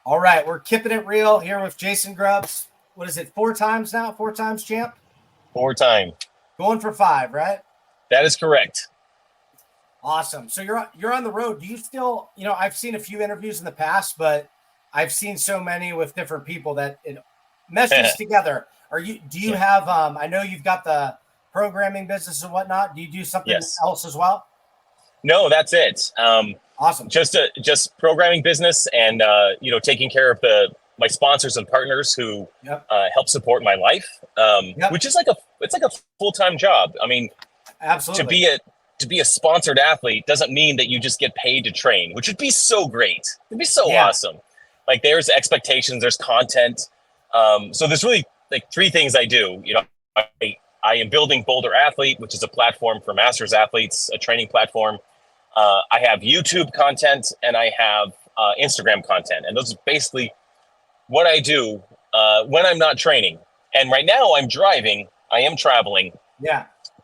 All right, we're keeping it real here with Jason Grubbs. What is it, 4 times now? 4 times champ? 4-time. Going for 5, right? That is correct. Awesome. So you're on the road. Do you still, I've seen a few interviews in the past, but I've seen so many with different people that it meshes together. Do you Yeah. have, I know you've got the programming business and whatnot. Do you do something Yes. else as well? No, that's it. Awesome. Just programming business and taking care of my sponsors and partners who Yep. help support my life, Yep. which is like a full-time job. I mean, Absolutely. to be a sponsored athlete doesn't mean that you just get paid to train, which would be so great. It'd be so Yeah. awesome. Like there's expectations, there's content. So there's really like 3 things I do. I am building Boulder Athlete, which is a platform for masters athletes, a training platform. I have YouTube content and I have Instagram content. And those are basically what I do when I'm not training. And right now I am traveling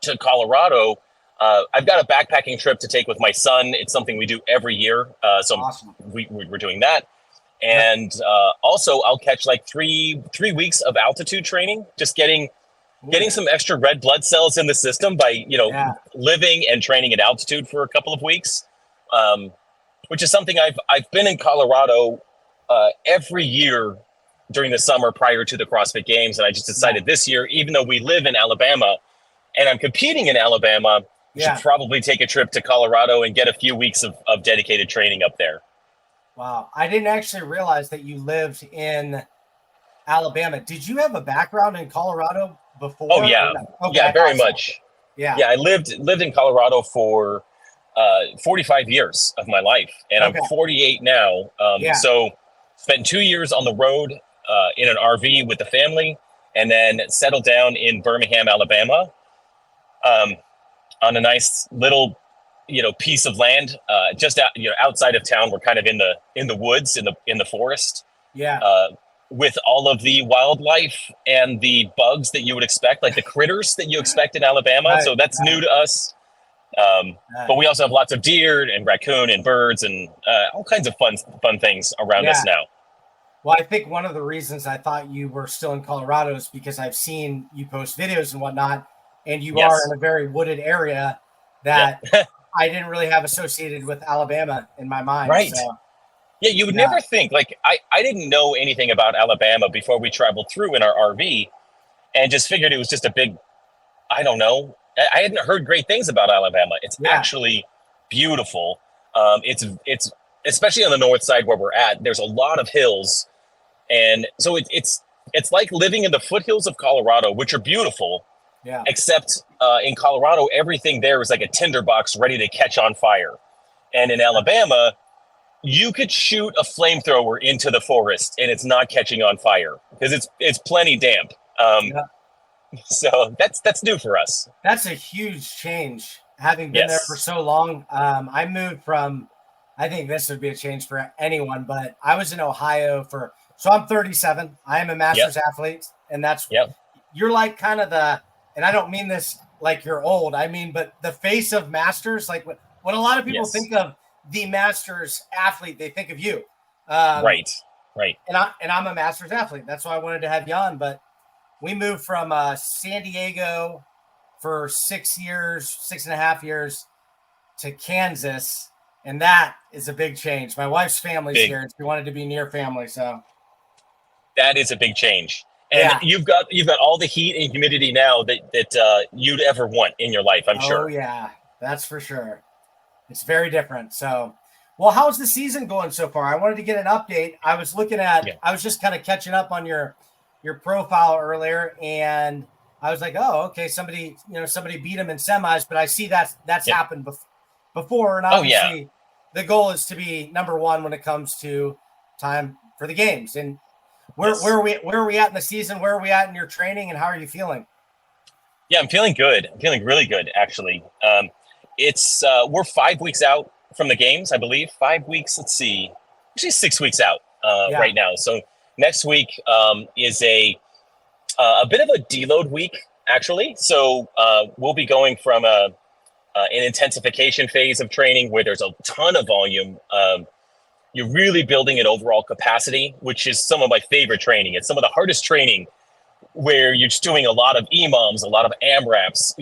to Colorado. I've got a backpacking trip to take with my son. It's something we do every year. So Awesome. we're doing that. And also I'll catch like 3 weeks of altitude training, just getting some extra red blood cells in the system by, living and training at altitude for a couple of weeks, which is something I've been in Colorado every year during the summer prior to the CrossFit Games. And I just decided this year, even though we live in Alabama and I'm competing in Alabama, we should probably take a trip to Colorado and get a few weeks of dedicated training up there. Wow. I didn't actually realize that you lived in Alabama. Did you have a background in Colorado before? Oh yeah. Okay, yeah, very much. Yeah. Yeah. I lived in Colorado for 45 years of my life, and I'm 48 now. So spent 2 years on the road in an RV with the family, and then settled down in Birmingham, Alabama, on a nice little, piece of land just outside of town. We're kind of in the woods, in the forest. Yeah. With all of the wildlife and the bugs that you would expect, like the critters that you expect in Alabama. Right, So that's new to us. But we also have lots of deer and raccoon and birds and all kinds of fun things around us now. Well, I think one of the reasons I thought you were still in Colorado is because I've seen you post videos and whatnot, and you are in a very wooded area that I didn't really have associated with Alabama in my mind. Right. So. Yeah, you would never think, like, I didn't know anything about Alabama before we traveled through in our RV, and just figured it was just a big, I don't know. I hadn't heard great things about Alabama. It's actually beautiful. It's especially on the north side where we're at, there's a lot of hills. And so it's like living in the foothills of Colorado, which are beautiful. Yeah. Except in Colorado, everything there is like a tinderbox ready to catch on fire. And in Alabama, you could shoot a flamethrower into the forest and it's not catching on fire because it's plenty damp. So that's new for us. That's a huge change, having been there for so long. I moved from, I think this would be a change for anyone, but I was in Ohio so I'm 37. I am a master's athlete, and that's you're like kind of and I don't mean this like you're old. I mean, but the face of masters, like when a lot of people think of the masters athlete, they think of you. Right. And I'm a masters athlete. That's why I wanted to have you on. But we moved from San Diego for 6.5 years to Kansas. And that is a big change. My wife's family's here, and she wanted to be near family. So that is a big change. And you've got all the heat and humidity now that you'd ever want in your life, I'm sure. Oh yeah, that's for sure. It's very different. So, well, how's the season going so far? I wanted to get an update. I was looking at, I was just kind of catching up on your profile earlier, and I was like, oh, okay, somebody beat him in semis, but I see that's happened before. And obviously the goal is to be number one when it comes to time for the games. And where are we at in the season? Where are we at in your training, and how are you feeling? Yeah, I'm feeling good. I'm feeling really good, actually. It's we're 5 weeks out from the games, I believe. 5 weeks. Let's see, actually 6 weeks out right now. So next week is a bit of a deload week, actually. So we'll be going from an intensification phase of training where there's a ton of volume, You're really building an overall capacity, which is some of my favorite training. It's some of the hardest training where you're just doing a lot of EMOMs, a lot of AMRAPs,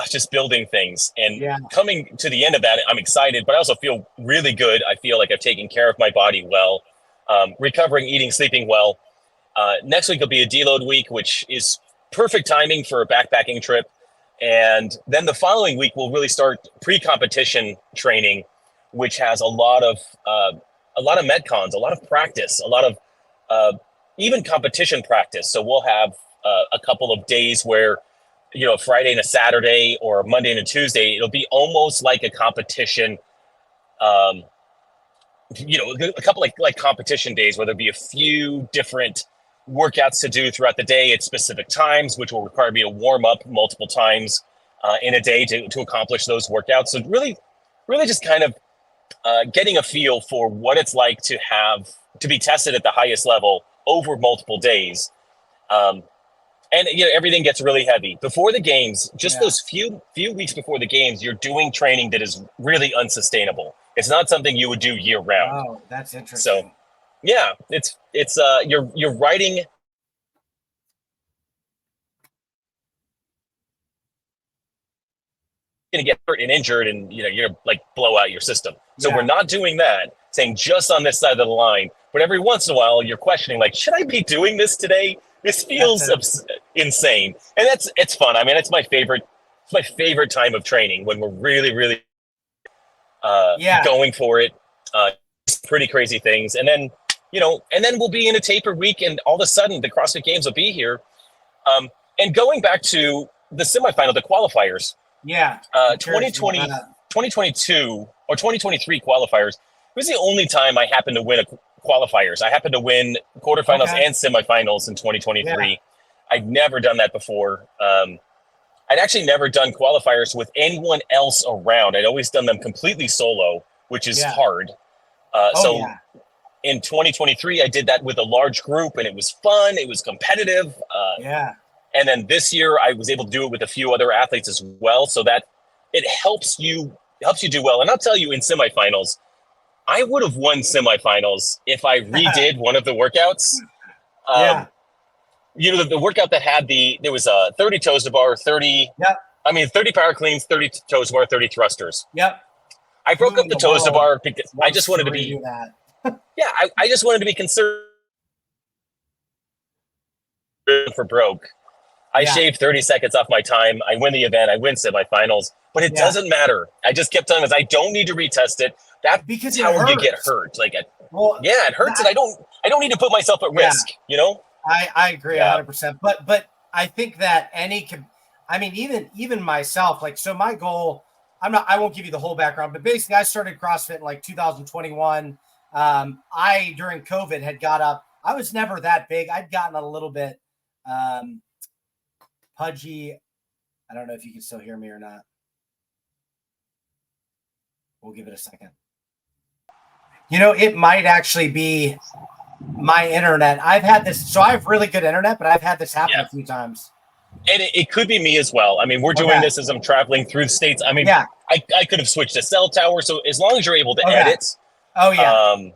just building things. And coming to the end of that, I'm excited, but I also feel really good. I feel like I've taken care of my body well, recovering, eating, sleeping well. Next week will be a deload week, which is perfect timing for a backpacking trip. And then the following week, we'll really start pre-competition training, which has a lot of metcons, a lot of practice, a lot of even competition practice. So we'll have a couple of days where, a Friday and a Saturday or a Monday and a Tuesday, it'll be almost like a competition, a couple like competition days where there'll be a few different workouts to do throughout the day at specific times, which will require me to warm up multiple times in a day to accomplish those workouts. So really just kind of getting a feel for what it's like to be tested at the highest level over multiple days. And everything gets really heavy before the games. Just those few weeks before the games, you're doing training that is really unsustainable. It's not something you would do year round. Oh, that's interesting. So, yeah, it's you're writing. Going to get hurt and injured, and you're like blow out your system. So we're not doing that. Saying just on this side of the line, but every once in a while you're questioning, like, should I be doing this today? This feels insane, and it's fun. I mean, it's my favorite. It's my favorite time of training when we're really going for it. Pretty crazy things, and then we'll be in a taper week, and all of a sudden the CrossFit Games will be here. And going back to the semifinal, the qualifiers. 2020, 2022 or 2023 qualifiers. It was the only time I happened to win qualifiers. I happened to win quarterfinals and semifinals in 2023. Yeah. I'd never done that before. I'd actually never done qualifiers with anyone else around. I'd always done them completely solo, which is hard. In 2023, I did that with a large group, and it was fun. It was competitive. And then this year, I was able to do it with a few other athletes as well, so that it helps you do well. And I'll tell you, in semifinals, I would have won semifinals if I redid one of the workouts. The workout that had there was 30 toes to bar, 30 power cleans, 30 toes to bar, 30 thrusters. I broke up the toes to bar because I just wanted to be I just wanted to be conservative for broke. I shaved 30 seconds off my time. I win the event. I win semifinals, but it doesn't matter. I just kept telling us I don't need to retest it. That's because how you get hurt. Like, it hurts, and I don't need to put myself at risk. I agree 100%. But I think that even myself, like, so my goal, I won't give you the whole background, but basically I started CrossFit in like 2021. I, during COVID, had got up. I was never that big. I'd gotten a little bit pudgy. I don't know if you can still hear me or not. We'll give it a second. It might actually be my internet. I've had this, so I have really good internet, but I've had this happen a few times. And it could be me as well. I mean, we're doing this as I'm traveling through the States. I mean, I could have switched to cell tower. So as long as you're able to edit. Oh, yeah.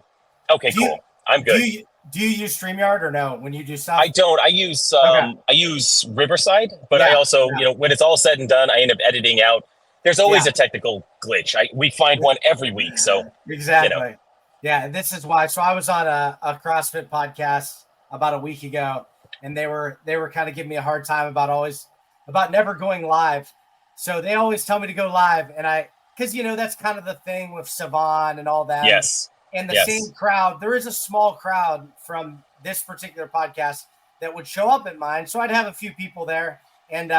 Okay, cool. I'm good. Do you use StreamYard or no when you do stuff? I don't. I use Riverside, but I also, when it's all said and done, I end up editing out. There's always a technical glitch. We find one every week. So exactly. Yeah, this is why. So I was on a CrossFit podcast about a week ago, and they were kind of giving me a hard time about never going live. So they always tell me to go live, and because that's kind of the thing with Savan and all that. Yes. And the same crowd, there is a small crowd from this particular podcast that would show up at mine. So I'd have a few people there, and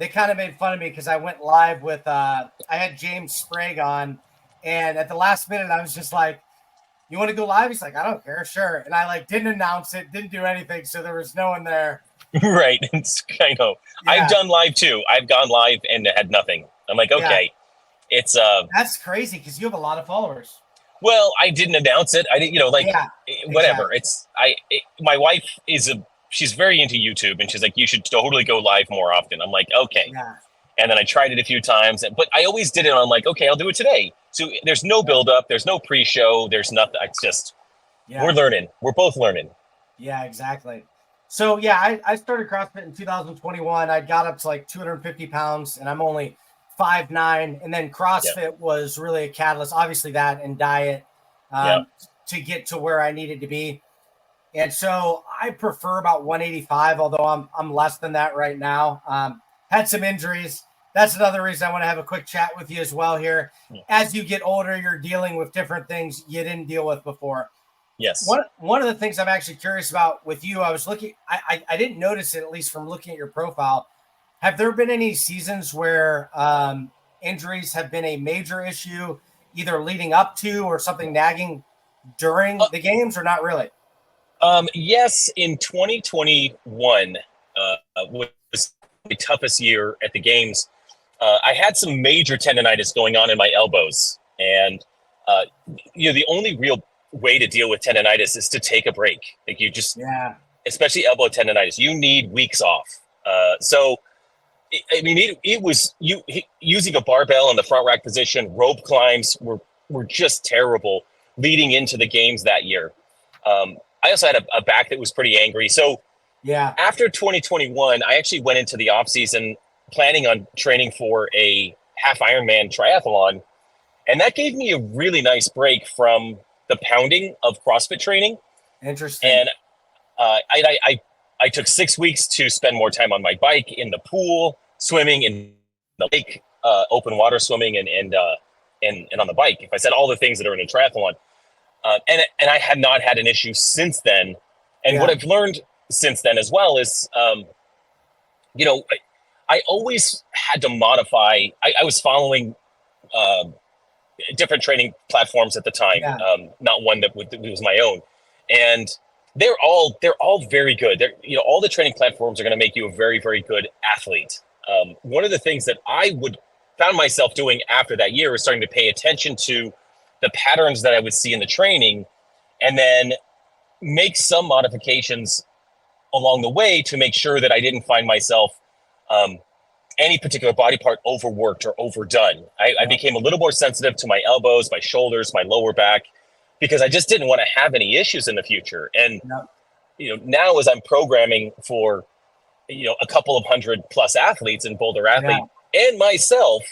they kind of made fun of me because I went live with I had James Sprague on, and at the last minute I was just like, "You want to go live?" He's like, "I don't care, sure." And I didn't announce it, didn't do anything, so there was no one there. Right. I know. I've done live too. I've gone live and had nothing. I'm like, okay, it's that's crazy because you have a lot of followers. Well, I didn't announce it. I didn't, whatever. Exactly. My wife she's very into YouTube, and she's like, you should totally go live more often. I'm like, okay. Yeah. And then I tried it a few times, but I always did it on like, okay, I'll do it today. So there's no build up, there's no pre-show, there's nothing. It's just, we're learning. We're both learning. Yeah, exactly. So yeah, I started CrossFit in 2021. I got up to like 250 pounds and I'm only 5'9". And then CrossFit was really a catalyst, obviously that and diet to get to where I needed to be. And so I prefer about 185, although I'm less than that right now. Had some injuries. That's another reason I want to have a quick chat with you as well here. As you get older, you're dealing with different things you didn't deal with before. Yes. One of the things I'm actually curious about with you, I was looking, I didn't notice it, at least from looking at your profile. Have there been any seasons where injuries have been a major issue, either leading up to or something nagging during the games, or not really? Yes, in 2021 was the toughest year at the games. I had some major tendonitis going on in my elbows, and the only real way to deal with tendonitis is to take a break. Like you just, especially elbow tendonitis, you need weeks off. So, I mean, it was using a barbell in the front rack position. Rope climbs were just terrible leading into the games that year. I also had a back that was pretty angry. So after 2021, I actually went into the off season planning on training for a half Ironman triathlon. And that gave me a really nice break from the pounding of CrossFit training. Interesting. And I took 6 weeks to spend more time on my bike, in the pool, swimming in the lake, open water swimming, and on the bike. If I said all the things that are in a triathlon, and I have not had an issue since then. And what I've learned since then as well is, I always had to modify. I was following different training platforms at the time, not one that was my own, and they're all very good. All the training platforms are going to make you a very, very good athlete. One of the things that I found myself doing after that year was starting to pay attention to the patterns that I would see in the training, and then make some modifications along the way to make sure that I didn't find myself any particular body part overworked or overdone. I became a little more sensitive to my elbows, my shoulders, my lower back, because I just didn't want to have any issues in the future. And now as I'm programming for a couple of 100+ athletes in Boulder Athlete and myself,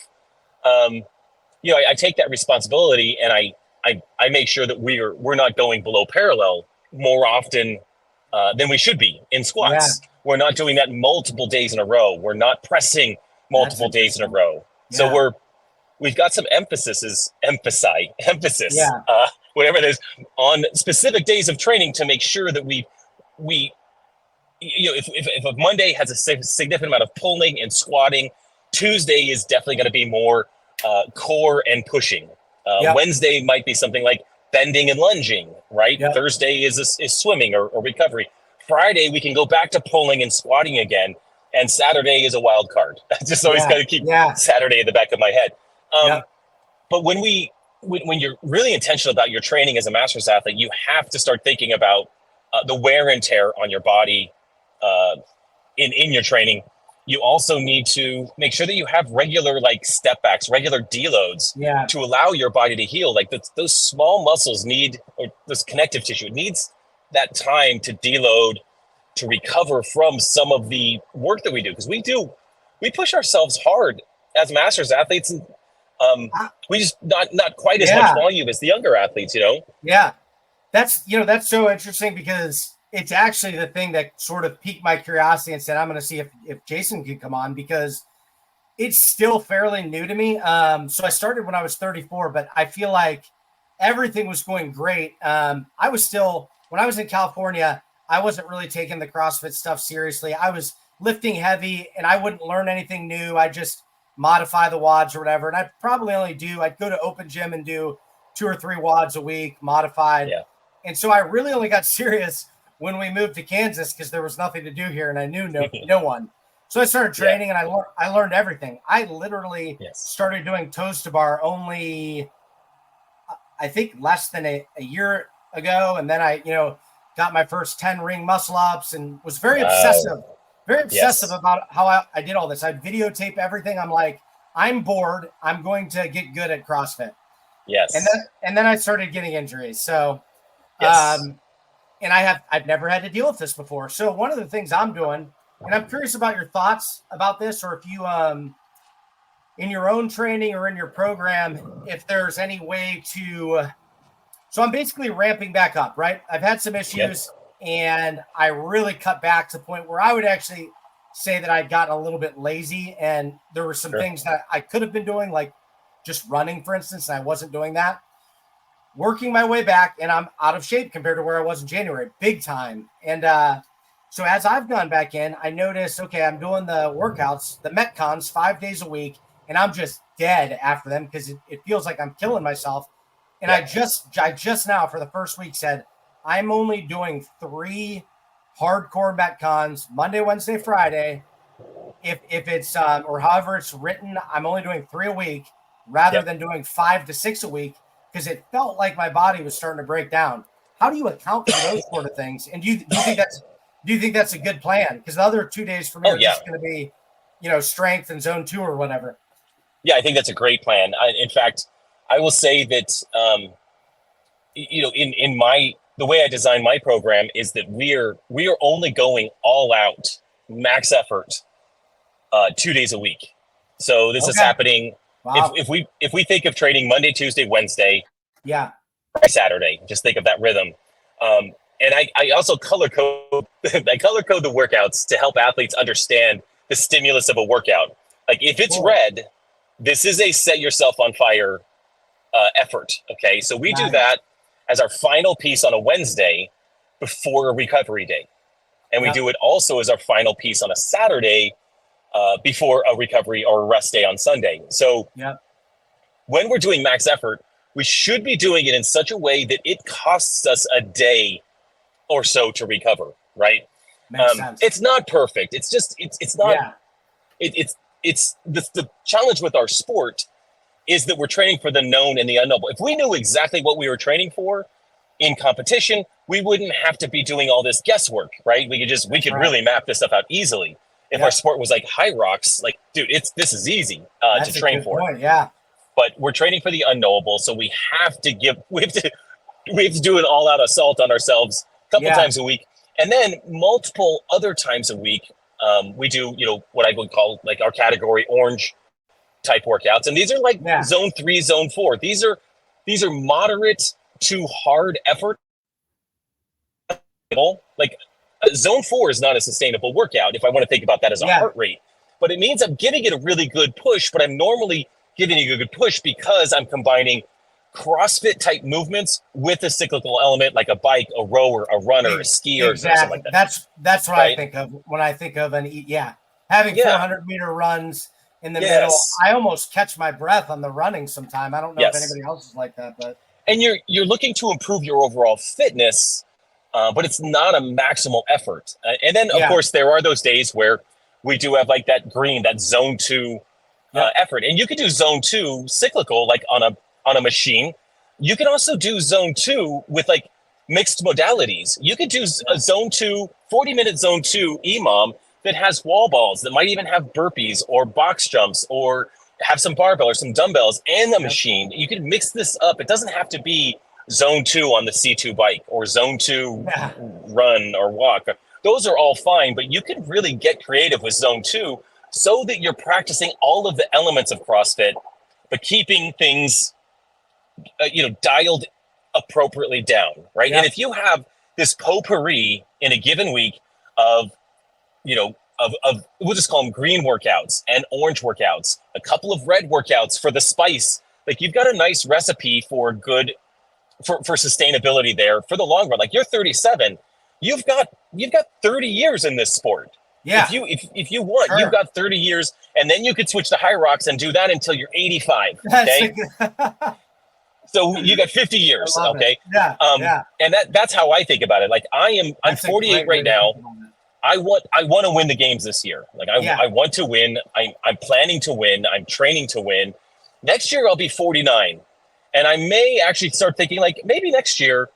I take that responsibility, and I make sure that we're not going below parallel more often than we should be in squats. We're not doing that multiple days in a row. We're not pressing multiple days in a row. So we've got some emphasis, whatever it is, on specific days of training to make sure that we if a Monday has a significant amount of pulling and squatting, Tuesday is definitely going to be more core and pushing. Wednesday might be something like bending and lunging, right? Thursday is swimming or recovery. Friday, we can go back to pulling and squatting again. And Saturday is a wild card. I just always got to keep Saturday in the back of my head. But when you're really intentional about your training as a master's athlete, you have to start thinking about the wear and tear on your body in your training. You also need to make sure that you have regular step backs, regular deloads to allow your body to heal. Those small muscles or this connective tissue, it needs that time to deload, to recover from some of the work that we do. Because we push ourselves hard as masters athletes, and we just not quite as much volume as the younger athletes, Yeah. That's so interesting, because it's actually the thing that sort of piqued my curiosity and said, I'm going to see if Jason could come on, because it's still fairly new to me. So I started when I was 34, but I feel like everything was going great. When I was in California, I wasn't really taking the CrossFit stuff seriously. I was lifting heavy and I wouldn't learn anything new. I just modify the WODs or whatever. And I'd go to open gym and do 2 or 3 WODs a week, modified. And so I really only got serious when we moved to Kansas, because there was nothing to do here and I knew no one. So I started training and I learned everything. I literally started doing toes to bar only, I think, less than a year ago. And then I, got my first 10 ring muscle ups and was very obsessive about how I did all this. I'd videotape everything. I'm like, I'm bored. I'm going to get good at CrossFit. Yes. And then I started getting injuries. So, Yes. and I've never had to deal with this before. So one of the things I'm doing, and I'm curious about your thoughts about this, or if you, in your own training or in your program, if there's any way to, so I'm basically ramping back up, right? I've had some issues and I really cut back to the point where I would actually say that I'd gotten a little bit lazy, and there were some things that I could have been doing, like just running, for instance, and I wasn't doing that. Working my way back, and I'm out of shape compared to where I was in January, big time. And so as I've gone back in, I noticed, okay, I'm doing the workouts, the Metcons 5 days a week, and I'm just dead after them because it feels like I'm killing myself. And I just now for the first week said, I'm only doing 3 hardcore Metcons, Monday, Wednesday, Friday. If it's, or however it's written, I'm only doing 3 a week rather than doing 5 to 6 a week, because it felt like my body was starting to break down. How do you account for those sort of things? And do you think that's a good plan? Because the other 2 days for me are just going to be, strength and zone 2 or whatever. Yeah, I think that's a great plan. In fact, I will say that, in the way I design my program is that we are only going all out, max effort, 2 days a week. So this is happening. Wow. If we think of training Monday, Tuesday, Wednesday, Saturday, just think of that rhythm. And I also color code the workouts to help athletes understand the stimulus of a workout. Like if it's red, this is a set yourself on fire effort. Okay, so we do that as our final piece on a Wednesday before a recovery day, and we do it also as our final piece on a Saturday before a recovery or a rest day on Sunday. So when we're doing max effort, we should be doing it in such a way that it costs us a day or so to recover, right? Makes sense. It's not perfect. It's just, it's not, it's the challenge with our sport is that we're training for the known and the unknowable. If we knew exactly what we were training for in competition, we wouldn't have to be doing all this guesswork, right? We could really map this stuff out easily. If our sport was like high rocks, like, dude, this is easy to train for. Point, yeah. But we're training for the unknowable, so we have to do an all-out assault on ourselves a couple times a week, and then multiple other times a week. We do, what I would call like our category orange type workouts, and these are like zone 3, zone 4. These are moderate to hard effort. Like zone 4 is not a sustainable workout if I want to think about that as a heart rate, but it means I'm giving it a really good push, but I'm normally giving it a good push because I'm combining CrossFit type movements with a cyclical element like a bike, a rower, a runner, a skier, or something like that. That's what I think of when I think of having 400-meter runs in the middle. I almost catch my breath on the running sometime. I don't know if anybody else is like that, but you're looking to improve your overall fitness, but it's not a maximal effort. And then of course there are those days where we do have like that zone 2 effort, and you could do zone 2 cyclical like on a machine. You can also do zone 2 with like mixed modalities. You could do a zone 2, 40-minute zone 2 EMOM that has wall balls, that might even have burpees or box jumps or have some barbell or some dumbbells and the machine. You can mix this up. It doesn't have to be zone 2 on the C2 bike or zone 2 run or walk. Those are all fine, but you can really get creative with zone 2 so that you're practicing all of the elements of CrossFit, but keeping things dialed appropriately down, right? And if you have this potpourri in a given week of we'll just call them green workouts and orange workouts, a couple of red workouts for the spice, like you've got a nice recipe for sustainability there for the long run. Like you're 37, you've got 30 years in this sport. Yeah. If you want, you've got 30 years, and then you could switch to high rocks and do that until you're 85. Okay. So you got 50 years. Okay. And that's how I think about it. Like I'm 48 right now. I want to win the games this year. Like I want to win. I'm planning to win. I'm training to win. Next year I'll be 49, and I may actually start thinking like maybe next year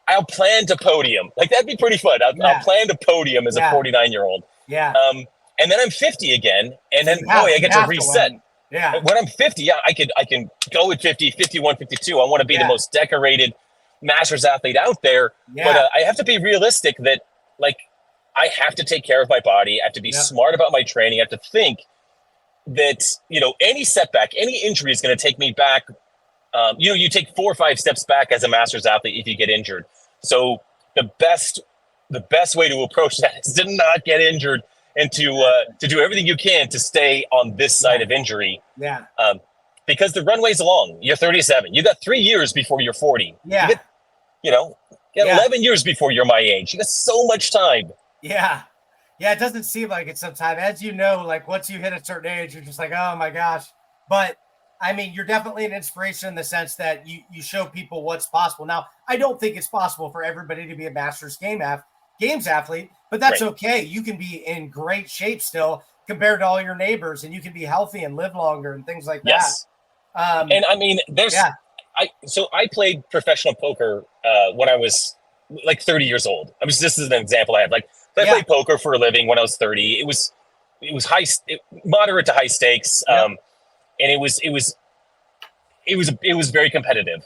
I'll plan to podium. Like that'd be pretty fun. I'll plan to podium as a 49-year-old. Yeah. And then I'm 50 again, and then I get to reset. Yeah. When I'm 50, I can go at 50, 51, 52. I want to be the most decorated Masters athlete out there. Yeah. But I have to be realistic that, like, I have to take care of my body. I have to be smart about my training. I have to think that, any setback, any injury is going to take me back. You take 4 or 5 steps back as a Masters athlete if you get injured. So the best way to approach that is to not get injured and to do everything you can to stay on this side of injury. Yeah. Because the runway's long. You're 37. You got 3 years before you're 40. Yeah. You get 11 years before you're my age. You got so much time. Yeah. Yeah, it doesn't seem like it sometimes. As you know, like once you hit a certain age, you're just like, oh my gosh. But I mean, you're definitely an inspiration in the sense that you show people what's possible. Now, I don't think it's possible for everybody to be a Masters games athlete, but that's okay. You can be in great shape still compared to all your neighbors, and you can be healthy and live longer and things like that. And I mean, I played professional poker when I was like 30 years old. This is an example I have. Like, I played poker for a living when I was 30. It was moderate to high stakes. And it was very competitive.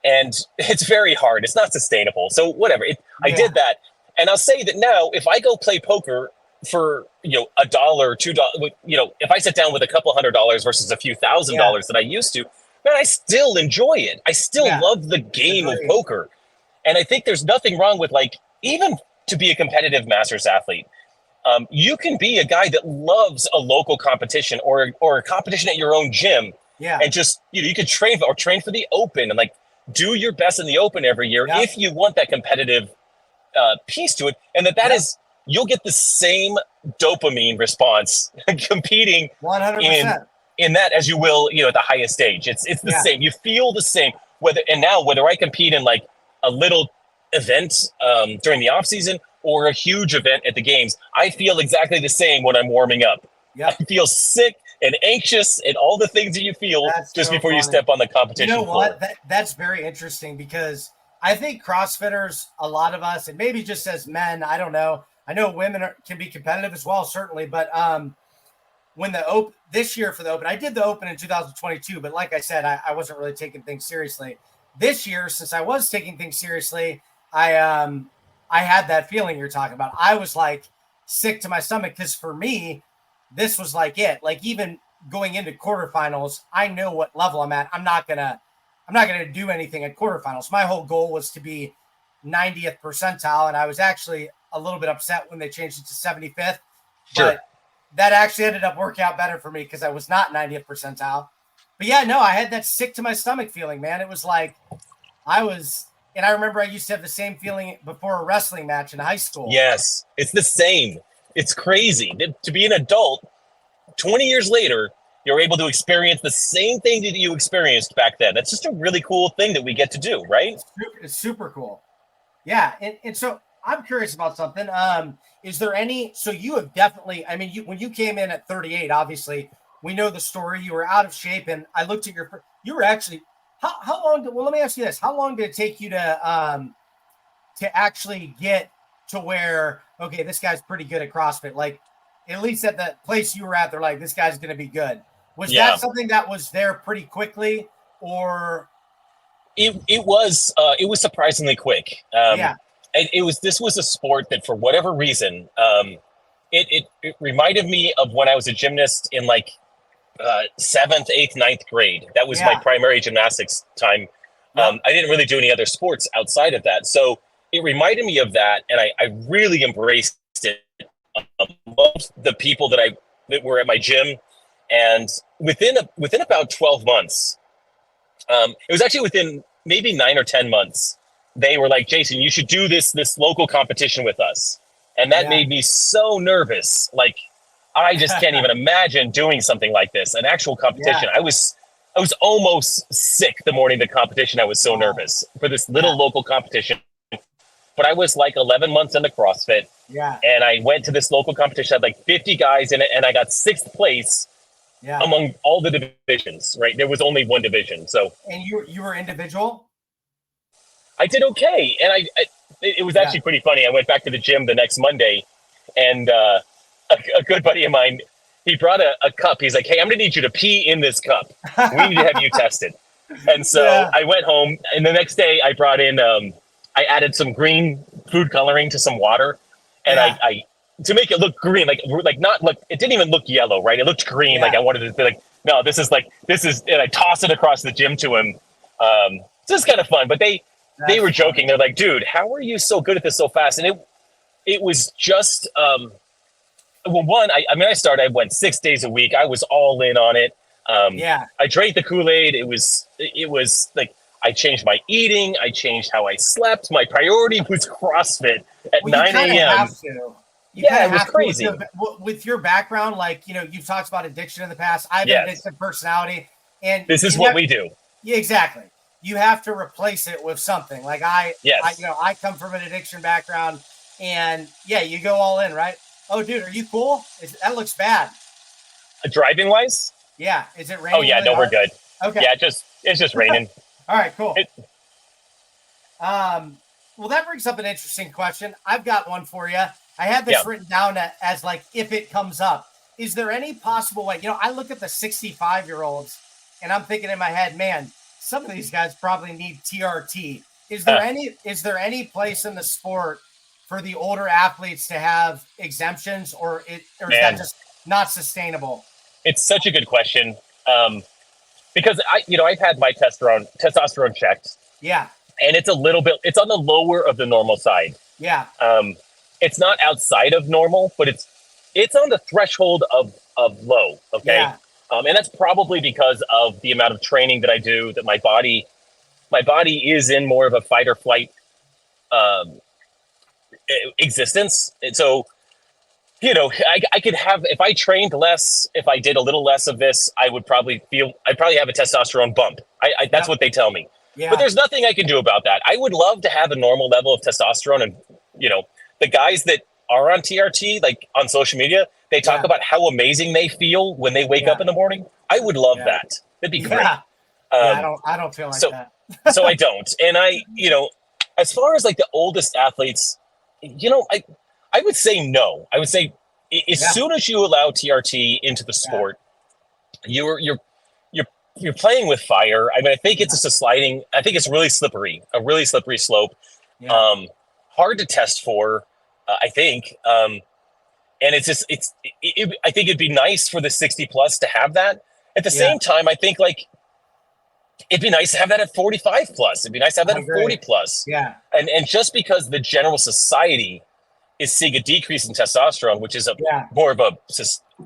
And it's very hard. It's not sustainable. So whatever. I did that. And I'll say that now, if I go play poker for, $1, $2, if I sit down with a couple $100 versus a few $1,000s that I used to, man, I still enjoy it. I still love the game of poker. And I think there's nothing wrong with, like, even to be a competitive Masters athlete, you can be a guy that loves a local competition or a competition at your own gym. Yeah. And just, you could train for the Open and, like, do your best in the Open every year if you want that competitive piece to it. And that is, you'll get the same dopamine response competing 100%. in that as you will, at the highest stage. It's the same. You feel the same. Whether I compete in, like, a little event during the off season or a huge event at the games, I feel exactly the same when I'm warming up. I feel sick and anxious and all the things that you feel before you step on the competition floor. What? That's very interesting because I think CrossFitters, a lot of us, and maybe just as men, I don't know. I know women can be competitive as well, certainly. But when this year for the Open, I did the Open in 2022, but like I said, I wasn't really taking things seriously. This year, since I was taking things seriously, I had that feeling you're talking about. I was like sick to my stomach because for me, this was like it. Like even going into quarterfinals, I know what level I'm at. I'm not gonna do anything at quarterfinals. My whole goal was to be 90th percentile, and I was actually a little bit upset when they changed it to 75th. Sure. But that actually ended up working out better for me because I was not 90th percentile. But yeah, no, I had that sick to my stomach feeling, man. It was like and I remember I used to have the same feeling before a wrestling match in high school. Yes, it's the same. It's crazy to be an adult 20 years later. You're able to experience the same thing that you experienced back then. That's just a really cool thing that we get to do, right? It's super cool. Yeah. And so I'm curious about something. Is there so you have definitely, when you came in at 38, obviously we know the story, you were out of shape, and I looked at you were actually, how long, let me ask you this. How long did it take you to actually get to where, okay, this guy's pretty good at CrossFit? Like, at least at the place you were at, they're like, this guy's going to be good. Was that something that was there pretty quickly, or? It was surprisingly quick. This was a sport that for whatever reason, it reminded me of when I was a gymnast in like 7th, 8th, 9th grade. That was my primary gymnastics time. I didn't really do any other sports outside of that. So it reminded me of that. And I really embraced it. Most the people that were at my gym, and within about 12 months, it was actually within maybe 9 or 10 months, they were like, Jason, you should do this local competition with us. And that made me so nervous. Like, I just can't even imagine doing something like this, an actual competition. I was almost sick the morning of the competition. I was so nervous for this little local competition. But I was like 11 months into CrossFit. Yeah. And I went to this local competition. I had like 50 guys in it, and I got 6th place among all the divisions, right? There was only one division. So. And you were individual? I did okay. And it was actually pretty funny. I went back to the gym the next Monday, and a good buddy of mine, he brought a cup. He's like, hey, I'm going to need you to pee in this cup. We need to have you tested. And so I went home, and the next day I brought in, I added some green food coloring to some water, and I to make it look green, like not look, it didn't even look yellow, right? It looked green. Like I wanted it to be like, no, this is, and I tossed it across the gym to him. So it's kind of fun, but they were joking. They're like, dude, how are you so good at this so fast? And it was just, well, one, I went 6 days a week. I was all in on it. I drank the Kool-Aid. It was like, I changed my eating. I changed how I slept. My priority was CrossFit at 9 a.m. It was crazy. With your background, like, you've talked about addiction in the past. I have an addictive personality. And this is what we do. Yeah, exactly. You have to replace it with something. Like I come from an addiction background, and you go all in, right? Oh, dude, are you cool? That looks bad. Driving wise? Yeah. Is it raining? Oh yeah, really hard? We're good. Okay. Yeah, it's just raining. All right, cool. Well, that brings up an interesting question. I've got one for you. I had this written down as like, if it comes up, is there any possible way? I look at the 65-year-olds, and I'm thinking in my head, man, some of these guys probably need TRT. Is there any place in the sport for the older athletes to have exemptions, or is that just not sustainable? It's such a good question. Because I've had my testosterone checked. Yeah. And it's it's on the lower of the normal side. Yeah. It's not outside of normal, but it's on the threshold of low. Okay. Yeah. And that's probably because of the amount of training that I do, that my body is in more of a fight or flight existence. And so, I could have, if I trained less, if I did a little less of this, I'd probably have a testosterone bump. That's what they tell me. Yeah. But there's nothing I can do about that. I would love to have a normal level of testosterone. And, the guys that are on TRT, like on social media, they talk about how amazing they feel when they wake up in the morning. I would love that. That'd be great. I don't feel like that. So I don't. And as far as like the oldest athletes, I would say no. I would say as soon as you allow TRT into the sport, you're playing with fire. I mean, I think it's just I think it's a really slippery slope. Yeah. Hard to test for, I think. And it's just, I think it'd be nice for the 60 plus to have that. At the same time, I think like, it'd be nice to have that at 45 plus. It'd be nice to have that at 40 plus. Yeah. And just because the general society is seeing a decrease in testosterone, which is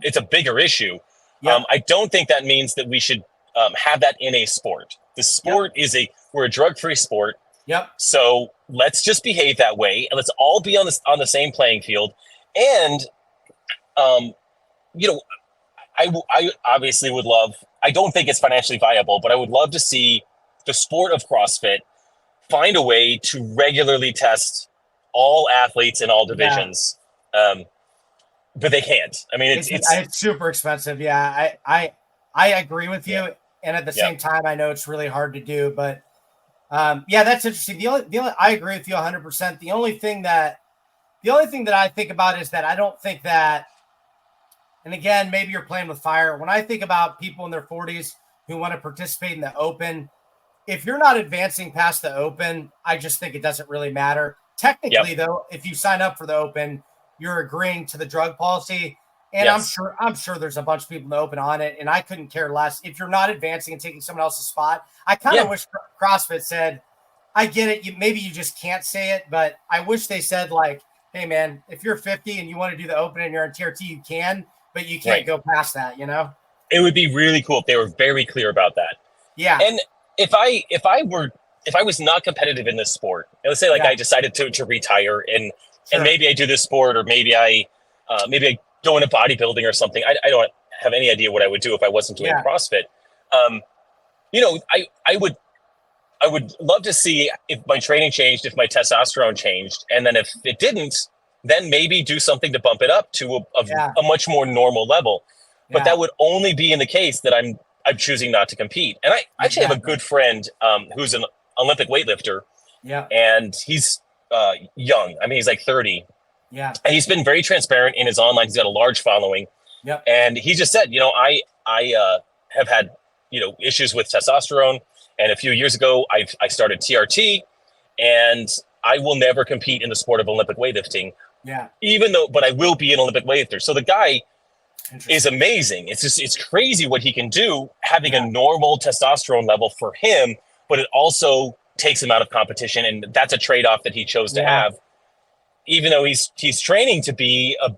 it's a bigger issue. Yep. I don't think that means that we should have that in a sport. The sport we're a drug-free sport. Yep. So let's just behave that way, and let's all be on the same playing field. And, I obviously would love, I don't think it's financially viable, but I would love to see the sport of CrossFit find a way to regularly test all athletes in all divisions. But they can't. I mean, it's super expensive. Yeah. I agree with you. And at the same time, I know it's really hard to do, but that's interesting. The only, I agree with you 100%. The only thing that I think about is that I don't think that, and again, maybe you're playing with fire. When I think about people in their 40s who want to participate in the open, if you're not advancing past the open, I just think it doesn't really matter. Technically, though, if you sign up for the open, you're agreeing to the drug policy. And I'm sure there's a bunch of people in the open on it, and I couldn't care less. If you're not advancing and taking someone else's spot, I kind of wish CrossFit said, I get it. Maybe you just can't say it, but I wish they said like, hey man, if you're 50 and you want to do the open and you're on TRT, you can, but you can't go past that, It would be really cool if they were very clear about that. Yeah. And if I was not competitive in this sport, let's say I decided to retire and maybe I do this sport, or maybe I go into bodybuilding or something. I don't have any idea what I would do if I wasn't doing CrossFit. I would love to see if my training changed, if my testosterone changed. And then if it didn't, then maybe do something to bump it up to a much more normal level. But that would only be in the case that I'm choosing not to compete. And I actually have a good friend who's an Olympic weightlifter. Yeah. And he's young. I mean, he's like 30. Yeah. And he's been very transparent in his online. He's got a large following. Yep. And he just said, I have had, issues with testosterone. And a few years ago, I started TRT, and I will never compete in the sport of Olympic weightlifting. Yeah. But I will be an Olympic weightlifter. So the guy is amazing. It's crazy what he can do, having a normal testosterone level for him, but it also takes him out of competition. And that's a trade-off that he chose to have, even though he's training to be a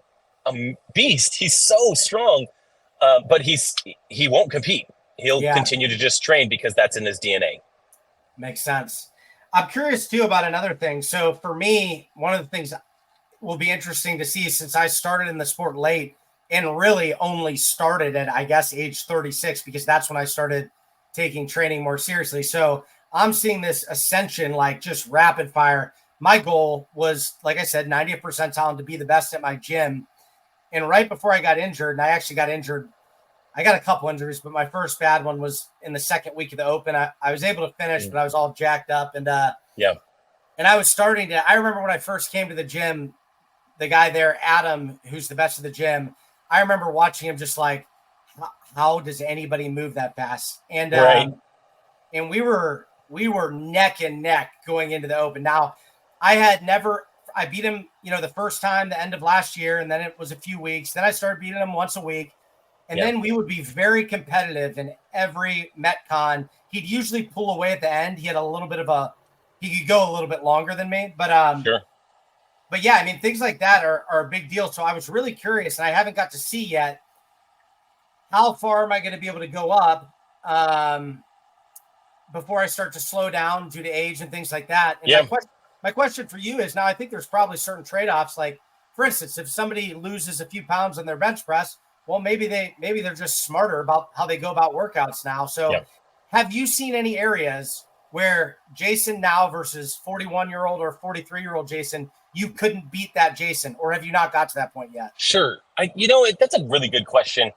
beast. He's so strong, but he won't compete. He'll continue to just train because that's in his DNA. Makes sense. I'm curious too about another thing. So for me, one of the things will be interesting to see, since I started in the sport late and really only started at, I guess, age 36, because that's when I started taking training more seriously. So I'm seeing this ascension, like just rapid fire. My goal was, like I said, 90th percentile, and to be the best at my gym. And right before I got injured, and I actually got injured, I got a couple injuries, but my first bad one was in the second week of the Open. I was able to finish, but I was all jacked up. And and I was starting to, I remember when I first came to the gym, the guy there, Adam, who's the best of the gym, I remember watching him just like, how does anybody move that fast? And and we were neck and neck going into the Open. Now, I beat him, the first time, the end of last year, and then it was a few weeks. Then I started beating him once a week. And then we would be very competitive in every Metcon. He'd usually pull away at the end. He had a little bit of he could go a little bit longer than me. But But yeah, I mean, things like that are a big deal. So I was really curious, and I haven't got to see yet, how far am I going to be able to go up before I start to slow down due to age and things like that. And my question for you is, now I think there's probably certain trade-offs. Like, for instance, if somebody loses a few pounds on their bench press, well, maybe they're just smarter about how they go about workouts now. So have you seen any areas where Jason now versus 41-year-old or 43-year-old Jason, you couldn't beat that Jason, or have you not got to that point yet? Sure. That's a really good question.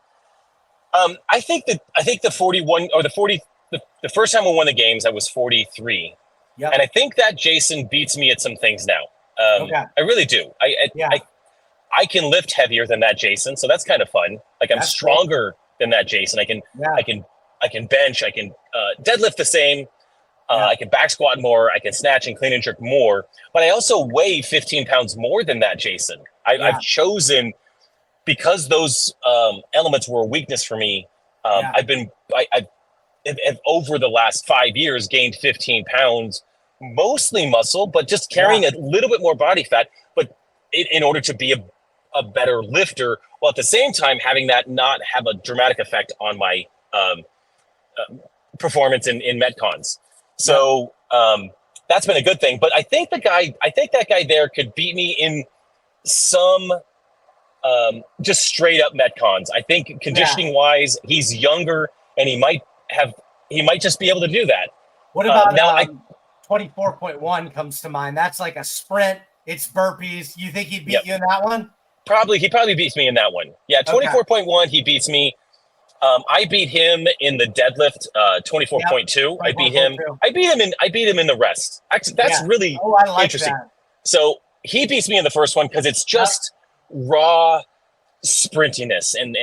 I think the 41 or the 40, the first time I won the games, I was 43. Yep. And I think that Jason beats me at some things now. I really do. I can lift heavier than that Jason, so that's kind of fun. Like, I'm stronger than that Jason. I can bench. I can deadlift the same. I can back squat more. I can snatch and clean and jerk more. But I also weigh 15 pounds more than that Jason. I've chosen, because those elements were a weakness for me. I've over the last 5 years gained 15 pounds, mostly muscle, but just carrying a little bit more body fat. But in order to be a better lifter, while at the same time having that not have a dramatic effect on my performance in Metcons. So that's been a good thing. But I think that guy there could beat me in some just straight up Metcons. I think conditioning wise, he's younger, and he might just be able to do that. What about 24.1 comes to mind? That's like a sprint. It's burpees. You think he'd beat you in that one? He probably beats me in that one. Yeah, 24.1, he beats me. I beat him in the deadlift, 24.2. I beat him in the rest. Actually, that's really interesting. That. So he beats me in the first one because it's just raw sprintiness, and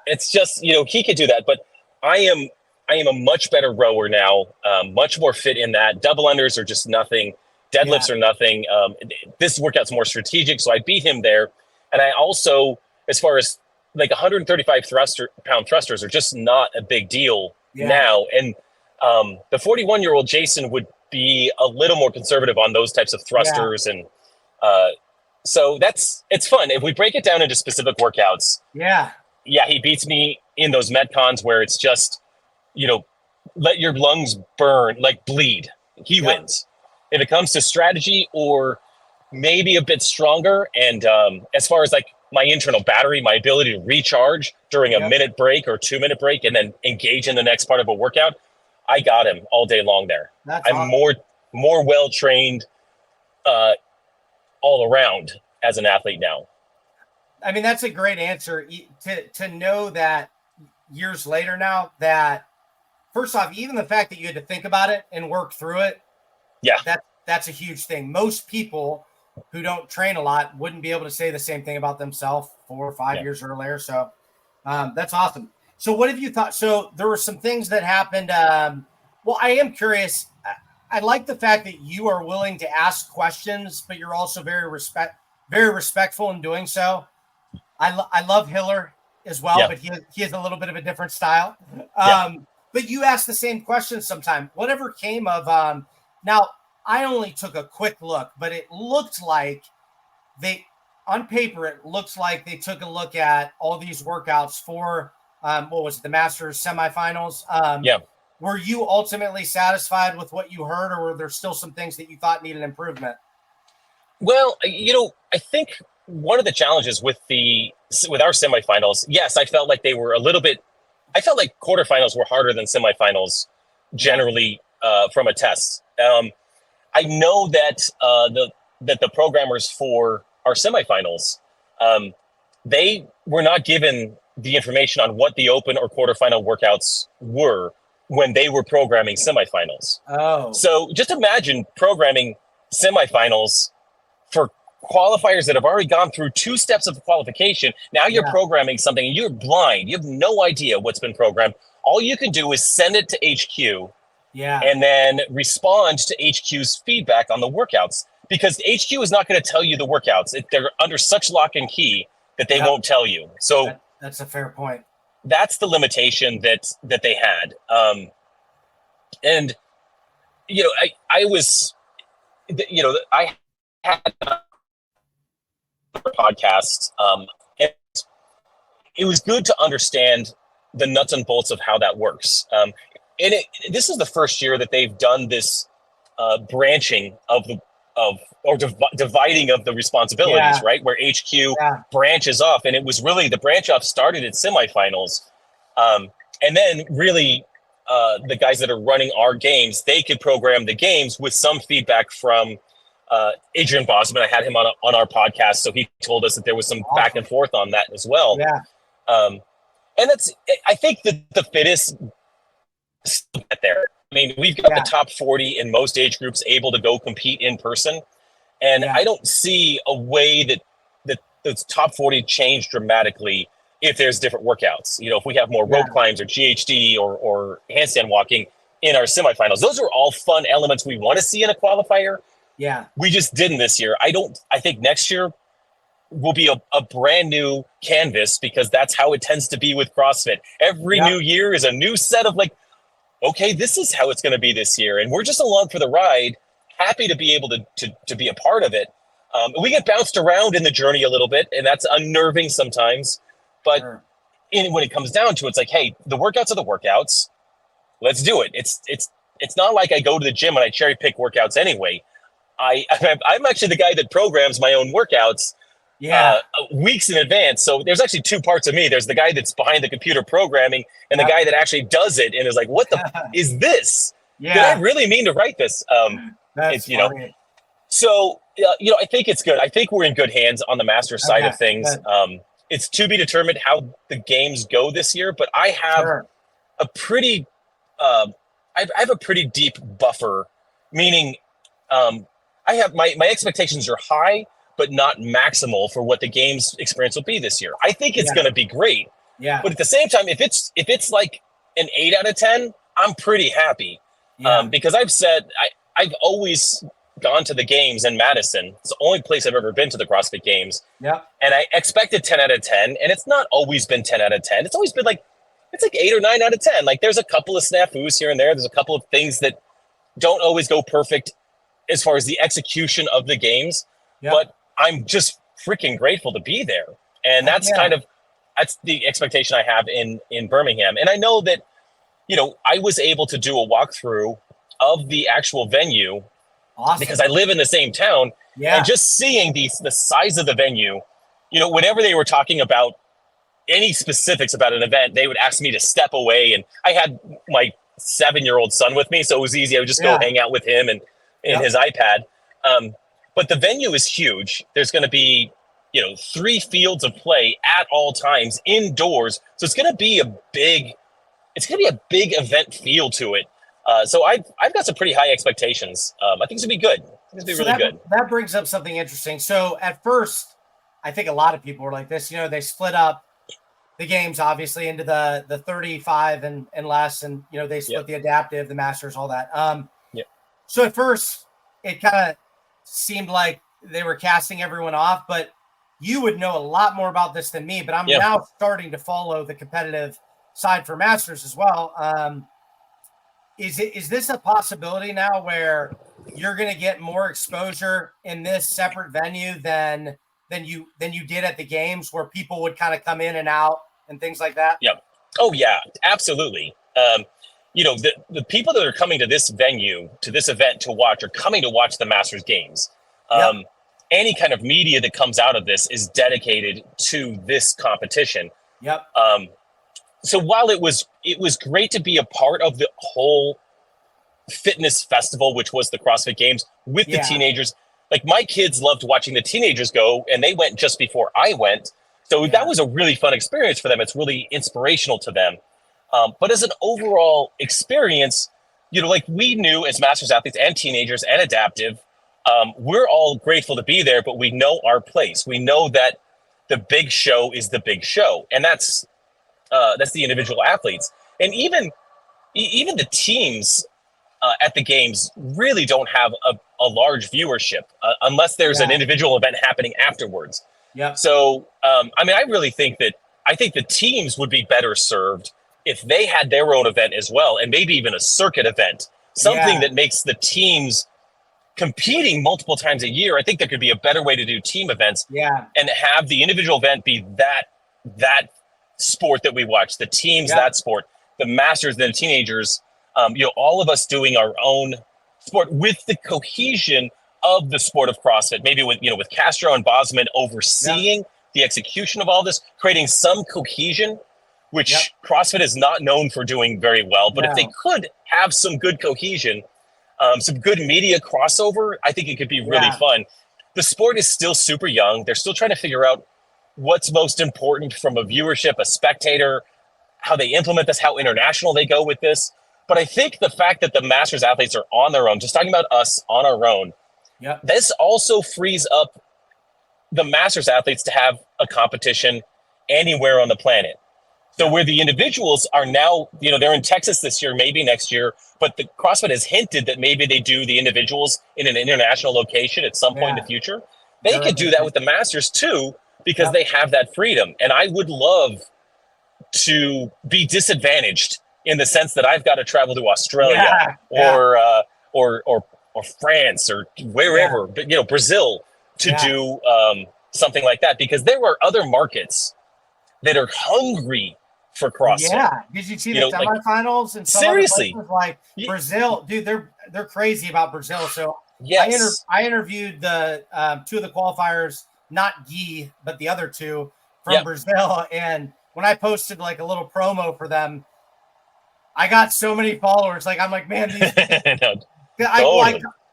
it's just, he could do that. But I am a much better rower now, much more fit in that. Double unders are just nothing. Deadlifts are nothing. This workout's more strategic, so I beat him there. And I also, as far as like 135 pound thrusters are just not a big deal now. And the 41-year-old Jason would be a little more conservative on those types of thrusters. And so it's fun. If we break it down into specific workouts, he beats me in those Metcons where it's just, let your lungs burn, like bleed. He wins. If it comes to strategy or maybe a bit stronger, and as far as like my internal battery, my ability to recharge during a minute break or 2 minute break and then engage in the next part of a workout, I got him all day long there. I'm awesome. more well trained all around as an athlete now. I mean, that's a great answer to know that years later now, that first off, even the fact that you had to think about it and work through it, that's a huge thing. Most people who don't train a lot wouldn't be able to say the same thing about themselves 4 or 5 years earlier. So That's awesome. So what have you thought? So there were some things that happened. Well, I am curious. I like the fact that you are willing to ask questions, but you're also very respectful in doing so. I love Hiller as well, but he has a little bit of a different style. But you ask the same questions sometimes. Whatever came of now, I only took a quick look, but it looked like on paper, it looks like they took a look at all these workouts for what was it, the Masters semifinals. Were you ultimately satisfied with what you heard, or were there still some things that you thought needed improvement? Well, I think one of the challenges with our semifinals, yes, I felt like they were I felt like quarterfinals were harder than semifinals generally from a test. I know that the programmers for our semifinals, they were not given the information on what the open or quarterfinal workouts were when they were programming semifinals. Oh. So just imagine programming semifinals for qualifiers that have already gone through 2 steps of qualification. Now you're programming something and you're blind. You have no idea what's been programmed. All you can do is send it to HQ and then respond to HQ's feedback on the workouts, because HQ is not going to tell you the workouts. They're under such lock and key that they won't tell you. So that's a fair point. That's the limitation that they had. And, I was, I had a podcast, and it was good to understand the nuts and bolts of how that works. And this is the first year that they've done this branching dividing of the responsibilities, right? Where HQ branches off, and it was really the branch off started at semifinals, and then really the guys that are running our games, they could program the games with some feedback from Adrian Bosman. I had him on our podcast, so he told us that there was some back and forth on that as well. And I think the fittest get there. I mean, we've got the top 40 in most age groups able to go compete in person. And I don't see a way that the top 40 change dramatically if there's different workouts. If we have more rope climbs or GHD or handstand walking in our semifinals, those are all fun elements we want to see in a qualifier. We just didn't this year. I think next year will be a brand new canvas, because that's how it tends to be with CrossFit. Every new year is a new set of okay, this is how it's going to be this year. And we're just along for the ride, happy to be able to be a part of it. We get bounced around in the journey a little bit, and that's unnerving sometimes. But when it comes down to it, it's like, hey, the workouts are the workouts. Let's do it. It's not like I go to the gym and I cherry pick workouts anyway. I'm actually the guy that programs my own workouts weeks in advance. So there's actually 2 parts of me. There's the guy that's behind the computer programming, and the guy that actually does it and is like, what the is this? Did I really mean to write this? That's funny. So, I think it's good. I think we're in good hands on the master side of things. It's to be determined how the games go this year, but I have a pretty, I have a pretty deep buffer, meaning I have my expectations are high, but not maximal for what the games experience will be this year. I think it's going to be great. But at the same time, if it's like an 8 out of 10, I'm pretty happy. Because I've always gone to the games in Madison. It's the only place I've ever been to the CrossFit Games. And I expected 10 out of 10, and it's not always been 10 out of 10. It's always been it's like 8 or 9 out of 10. Like, there's a couple of snafus here and there. There's a couple of things that don't always go perfect as far as the execution of the games. But I'm just freaking grateful to be there. And that's that's the expectation I have in Birmingham. And I know that, I was able to do a walkthrough of the actual venue because I live in the same town. And just seeing the size of the venue, whenever they were talking about any specifics about an event, they would ask me to step away. And I had my 7-year-old son with me, so it was easy. I would just go hang out with him and his iPad. But the venue is huge. There's going to be, 3 fields of play at all times indoors. So it's going to be a big event feel to it. So I've got some pretty high expectations. I think it's going to be good. It's going to be really good. That brings up something interesting. So at first, I think a lot of people were like this, they split up the games obviously into the 35 and less, and they split the adaptive, the masters, all that. So at first it kind of seemed like they were casting everyone off, but you would know a lot more about this than me. But I'm now starting to follow the competitive side for masters as well. Is this a possibility now where you're going to get more exposure in this separate venue than you did at the games, where people would kind of come in and out and things like that? Yeah. Oh yeah, absolutely. The people that are coming to this venue, to this event to watch, are coming to watch the Masters games. Any kind of media that comes out of this is dedicated to this competition. So while it was great to be a part of the whole fitness festival, which was the CrossFit Games, with the teenagers, like my kids loved watching the teenagers go, and they went just before I went. So that was a really fun experience for them. It's really inspirational to them. But as an overall experience, like we knew as Masters athletes and teenagers and adaptive, we're all grateful to be there, but we know our place. We know that the big show is the big show, and that's the individual athletes. And even the teams at the games really don't have a large viewership unless there's an individual event happening afterwards. So, I really think that the teams would be better served if they had their own event as well, and maybe even a circuit event, something that makes the teams competing multiple times a year. I think there could be a better way to do team events and have the individual event be that sport that we watch, the teams, that sport, the masters, the teenagers, all of us doing our own sport with the cohesion of the sport of CrossFit, maybe with Castro and Bosman overseeing the execution of all this, creating some cohesion, which CrossFit is not known for doing very well. But if they could have some good cohesion, some good media crossover, I think it could be really fun. The sport is still super young. They're still trying to figure out what's most important from a viewership, a spectator, how they implement this, how international they go with this. But I think the fact that the Masters athletes are on their own, just talking about us on our own, this also frees up the Masters athletes to have a competition anywhere on the planet. So where the individuals are now, they're in Texas this year, maybe next year, but the CrossFit has hinted that maybe they do the individuals in an international location at some point in the future. They could do that with the Masters too, because they have that freedom. And I would love to be disadvantaged in the sense that I've got to travel to Australia or France or wherever, but Brazil to do something like that, because there are other markets that are hungry for CrossFit. Yeah, did you see the semifinals and some other places like Brazil? Dude, they're crazy about Brazil. So I interviewed the two of the qualifiers, not Guy, but the other two from Brazil. And when I posted like a little promo for them, I got so many followers. Like I'm like, man, these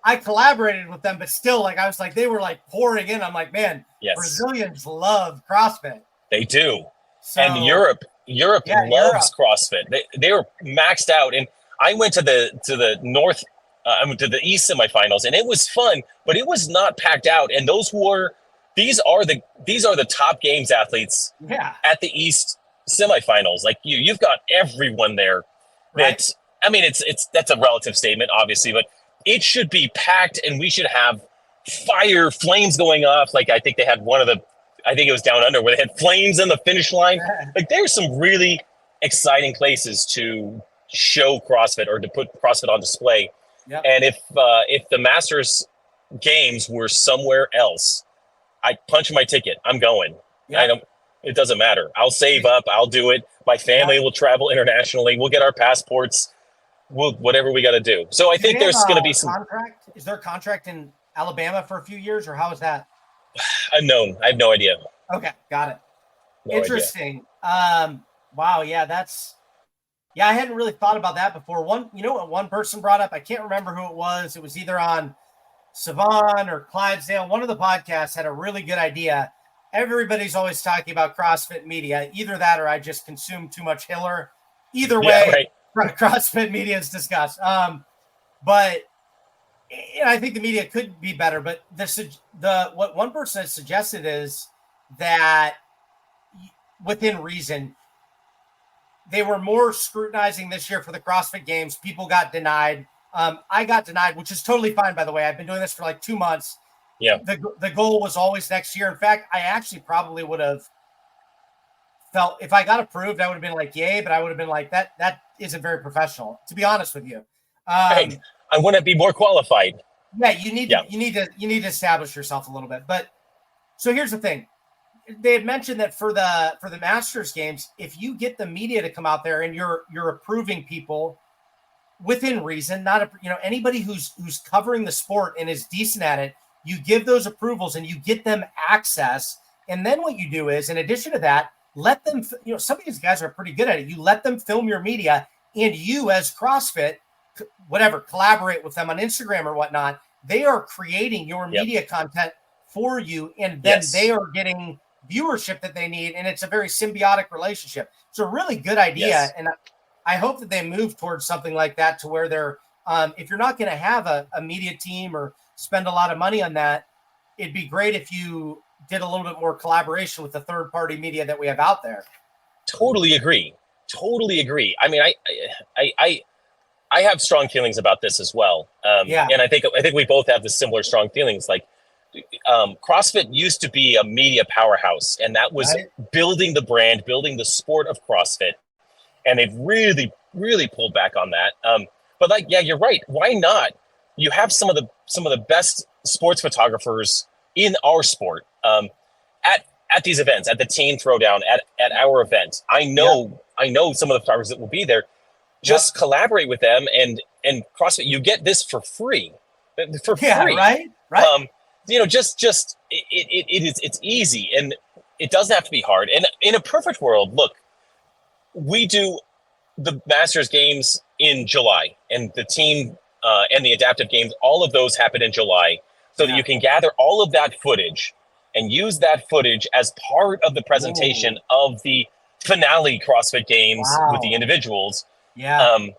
I collaborated with them, but still, like I was like, they were like pouring in. I'm like, man, Brazilians love CrossFit. They do. So, and Europe loves CrossFit. They were maxed out. And I went to the north, I went to the East semifinals, and it was fun, but it was not packed out. And these are the top games athletes at the East semifinals. Like you've got everyone there. That's a relative statement, obviously, but it should be packed, and we should have flames going off. Like I think they had I think it was Down Under where they had flames in the finish line. Like there's some really exciting places to show CrossFit or to put CrossFit on display. And if the Masters games were somewhere else, I punch my ticket. I'm going. It doesn't matter. I'll save up. I'll do it. My family will travel internationally. We'll get our passports. Whatever we got to do. So I think there's going to be some contract. Is there a contract in Alabama for a few years, or how is that? Unknown. I have no idea. Okay, got it. Interesting. Wow. Yeah, I hadn't really thought about that before. One person brought up, I can't remember who it was. It was either on Savon or Clydesdale. One of the podcasts had a really good idea. Everybody's always talking about CrossFit Media. Either that or I just consume too much Hiller. Either way, CrossFit Media is discussed. But I think the media could be better. But what one person has suggested is that within reason. They were more scrutinizing this year for the CrossFit Games. People got denied. I got denied, which is totally fine, by the way. I've been doing this for like 2 months. Yeah. The goal was always next year. In fact, I actually probably would have felt, if I got approved, I would have been like, yay, but I would have been like, that isn't very professional, to be honest with you. Hey, I want to be more qualified. Yeah, you need to establish yourself a little bit. But so here's the thing. They had mentioned that for the Masters Games, if you get the media to come out there and you're approving people within reason, not anybody who's covering the sport and is decent at it, you give those approvals and you get them access. And then what you do is, in addition to that, let them, some of these guys are pretty good at it. You let them film your media, and you as CrossFit, whatever, collaborate with them on Instagram or whatnot. They are creating your media content for you, and then they are getting viewership that they need, and it's a very symbiotic relationship. It's a really good idea, and I hope that they move towards something like that, to where they're if you're not going to have a media team or spend a lot of money on that, it'd be great if you did a little bit more collaboration with the third-party media that we have out there. Totally agree. I mean, I have strong feelings about this as well. And I think we both have the similar strong feelings. Like, CrossFit used to be a media powerhouse, and that was building the brand, building the sport of CrossFit. And they've really, really pulled back on that. But like, yeah, you're right. Why not? You have some of the best sports photographers in our sport at these events, at the team throwdown, at our event. I know some of the photographers that will be there. Just collaborate with them, and CrossFit, you get this for free. For free. Right. It's easy, and it doesn't have to be hard. And in a perfect world, look, we do the Masters Games in July, and the team and the adaptive games, all of those happen in July, so that you can gather all of that footage and use that footage as part of the presentation of the finale CrossFit Games with the individuals. And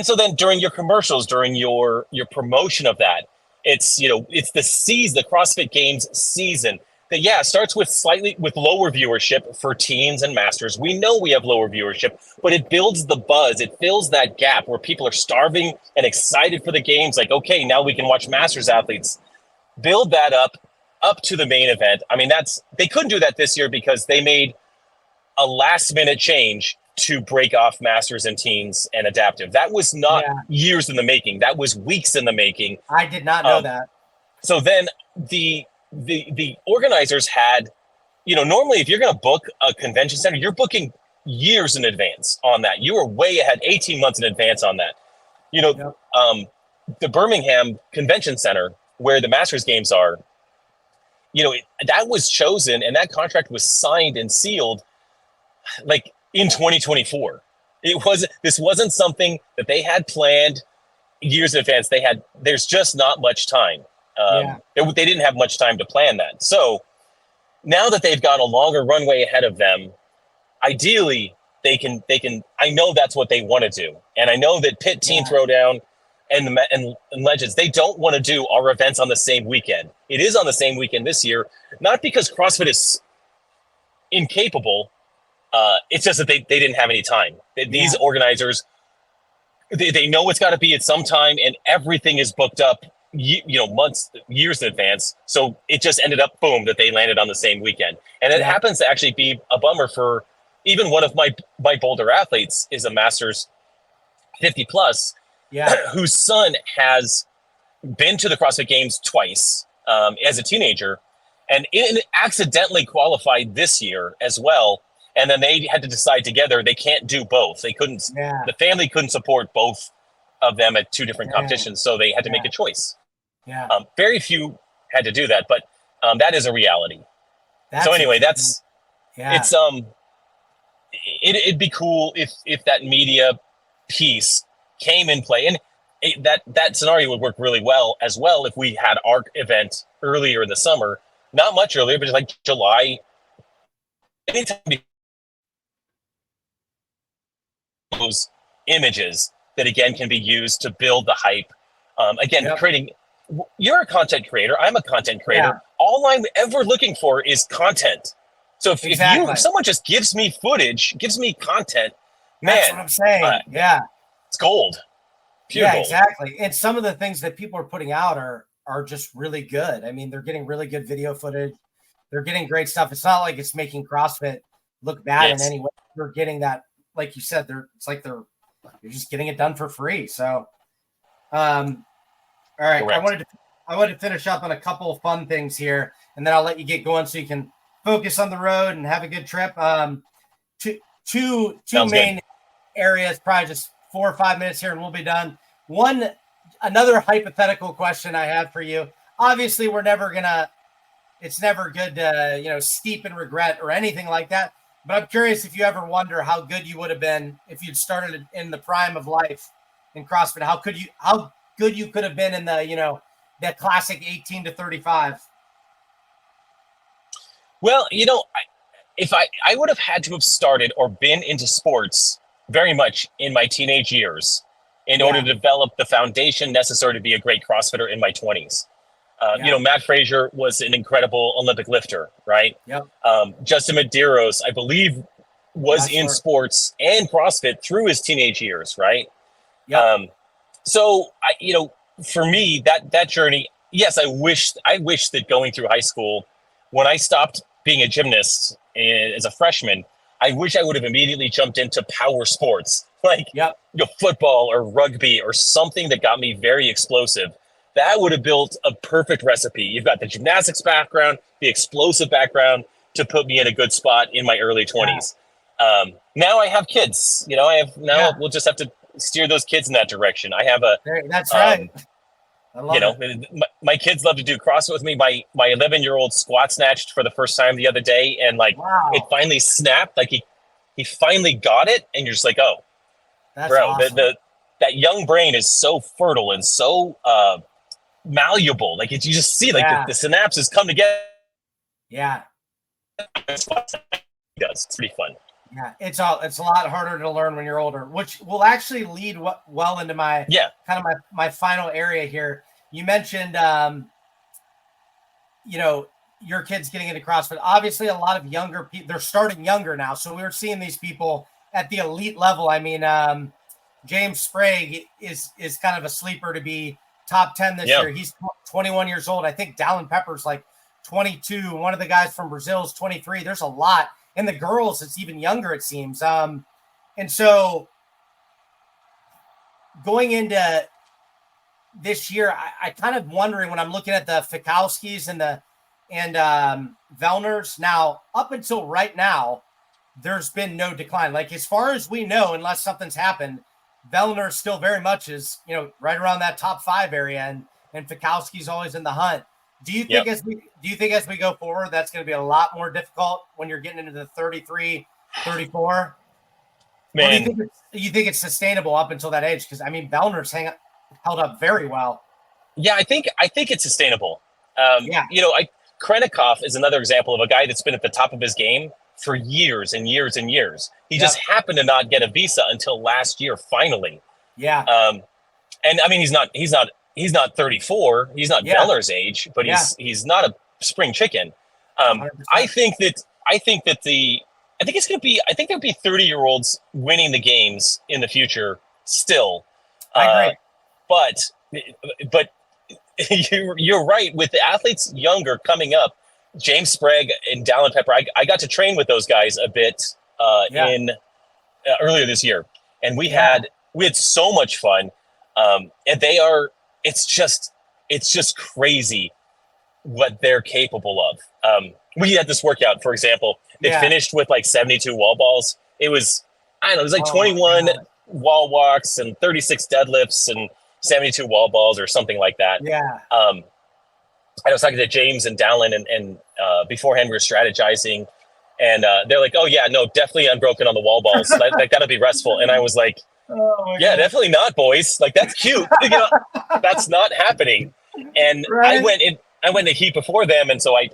so then during your commercials, during your promotion of that, it's the CrossFit Games season that starts with lower viewership for teens and masters. We know we have lower viewership, but it builds the buzz. It fills that gap where people are starving and excited for the games. Like, okay, now we can watch masters athletes. Build that up to the main event. I mean, they couldn't do that this year because they made a last minute change to break off masters and teens and adaptive. That was not years in the making. That was weeks in the making. I did not know that. So then the organizers had, normally if you're going to book a convention center, you're booking years in advance on that. You were way ahead, 18 months in advance on that. The Birmingham Convention Center, where the Masters Games are, that was chosen, and that contract was signed and sealed like in 2024. This wasn't something that they had planned years in advance. There's just not much time. They didn't have much time to plan that. So now that they've got a longer runway ahead of them, ideally they can, I know that's what they want to do. And I know that Pit Team Throwdown and Legends, they don't want to do our events on the same weekend. It is on the same weekend this year, not because CrossFit is incapable. It's just that they didn't have any time. These organizers, they know it's got to be at some time, and everything is booked up, months, years in advance. So it just ended up, boom, that they landed on the same weekend. And it happens to actually be a bummer for even one of my Boulder athletes is a Masters 50 plus, whose son has been to the CrossFit Games twice as a teenager, and accidentally qualified this year as well. And then they had to decide together they can't do both. They couldn't. The family couldn't support both of them at two different competitions, so they had to make a choice. Very few had to do that, but that is a reality. So anyway, it'd be cool if that media piece came in play, and that scenario would work really well as well if we had our event earlier in the summer, not much earlier, but just like July. Anytime those images that again can be used to build the hype. Creating. You're a content creator. I'm a content creator. All I'm ever looking for is content. So if someone just gives me footage, gives me content, that's what I'm saying. It's gold. Pure gold. Exactly. And some of the things that people are putting out are just really good. I mean, they're getting really good video footage. They're getting great stuff. It's not like it's making CrossFit look bad in any way. They're getting that, like you said, you're just getting it done for free. So, all right. Correct. I wanted to finish up on a couple of fun things here, and then I'll let you get going so you can focus on the road and have a good trip. Two main areas, probably just 4 or 5 minutes here, and we'll be done. Another hypothetical question I have for you. Obviously, it's never good to, steep in regret or anything like that. But I'm curious if you ever wonder how good you would have been if you'd started in the prime of life in CrossFit. How good you could have been in the, that classic 18 to 35. Well, if I would have had to have started or been into sports very much in my teenage years in order to develop the foundation necessary to be a great CrossFitter in my 20s. Matt Frazier was an incredible Olympic lifter, right? Yep. Justin Medeiros, I believe, was in sports and CrossFit through his teenage years, right? Yep. So for me, that journey, yes, I wish that going through high school, when I stopped being a gymnast as a freshman, I wish I would have immediately jumped into power sports like football or rugby or something that got me very explosive. That would have built a perfect recipe. You've got the gymnastics background, the explosive background to put me in a good spot in my early 20s. Now I have kids. We'll just have to steer those kids in that direction. I have that's right. My kids love to do CrossFit with me. My 11-year-old squat snatched for the first time the other day, and it finally snapped. Like he finally got it, and you're just like, oh, that's bro, awesome. that young brain is so fertile and so malleable. Like you just see the synapses come together. Yeah, it's pretty fun. Yeah, it's a lot harder to learn when you're older, which will actually lead well into my my final area here. You mentioned, your kids getting into CrossFit. Obviously, a lot of younger people, they're starting younger now. So we're seeing these people at the elite level. I mean, James Sprague is kind of a sleeper to be top 10 this year. He's 21 years old. I think Dallin Pepper's like 22. One of the guys from Brazil is 23. There's a lot. And the girls, it's even younger, it seems. And so going into this year, I kind of wondering when I'm looking at the Fikowskis and Vellners. Now, up until right now, there's been no decline. Like, as far as we know, unless something's happened, Vellner still very much is, right around that top 5 area, and Fikowski's always in the hunt. Do you think as we go forward, that's going to be a lot more difficult when you're getting into the 33, 34? Man, or do you think it's sustainable up until that age? Because Vellner's held up very well. Yeah, I think it's sustainable. Krennikov is another example of a guy that's been at the top of his game for years and years and years. He just happened to not get a visa until last year, finally. Yeah. And he's not 34. He's not Vellner's age, but he's not a spring chicken. I think there'll be 30-year-olds winning the games in the future still. I agree. But you're right, with the athletes younger coming up, James Sprague and Dallin Pepper, I got to train with those guys a bit in earlier this year, and we had so much fun. And it's just crazy what they're capable of. We had this workout, for example, it finished with like 72 wall balls. It was 21 wall walks and 36 deadlifts and 72 wall balls or something like that. Yeah. I was talking to James and Dallin and beforehand we were strategizing, and they're like, oh yeah, no, definitely unbroken on the wall balls. that gotta be restful. And I was like, yeah, definitely not, boys. Like, that's cute. That's not happening. And I went a heat before them, and so I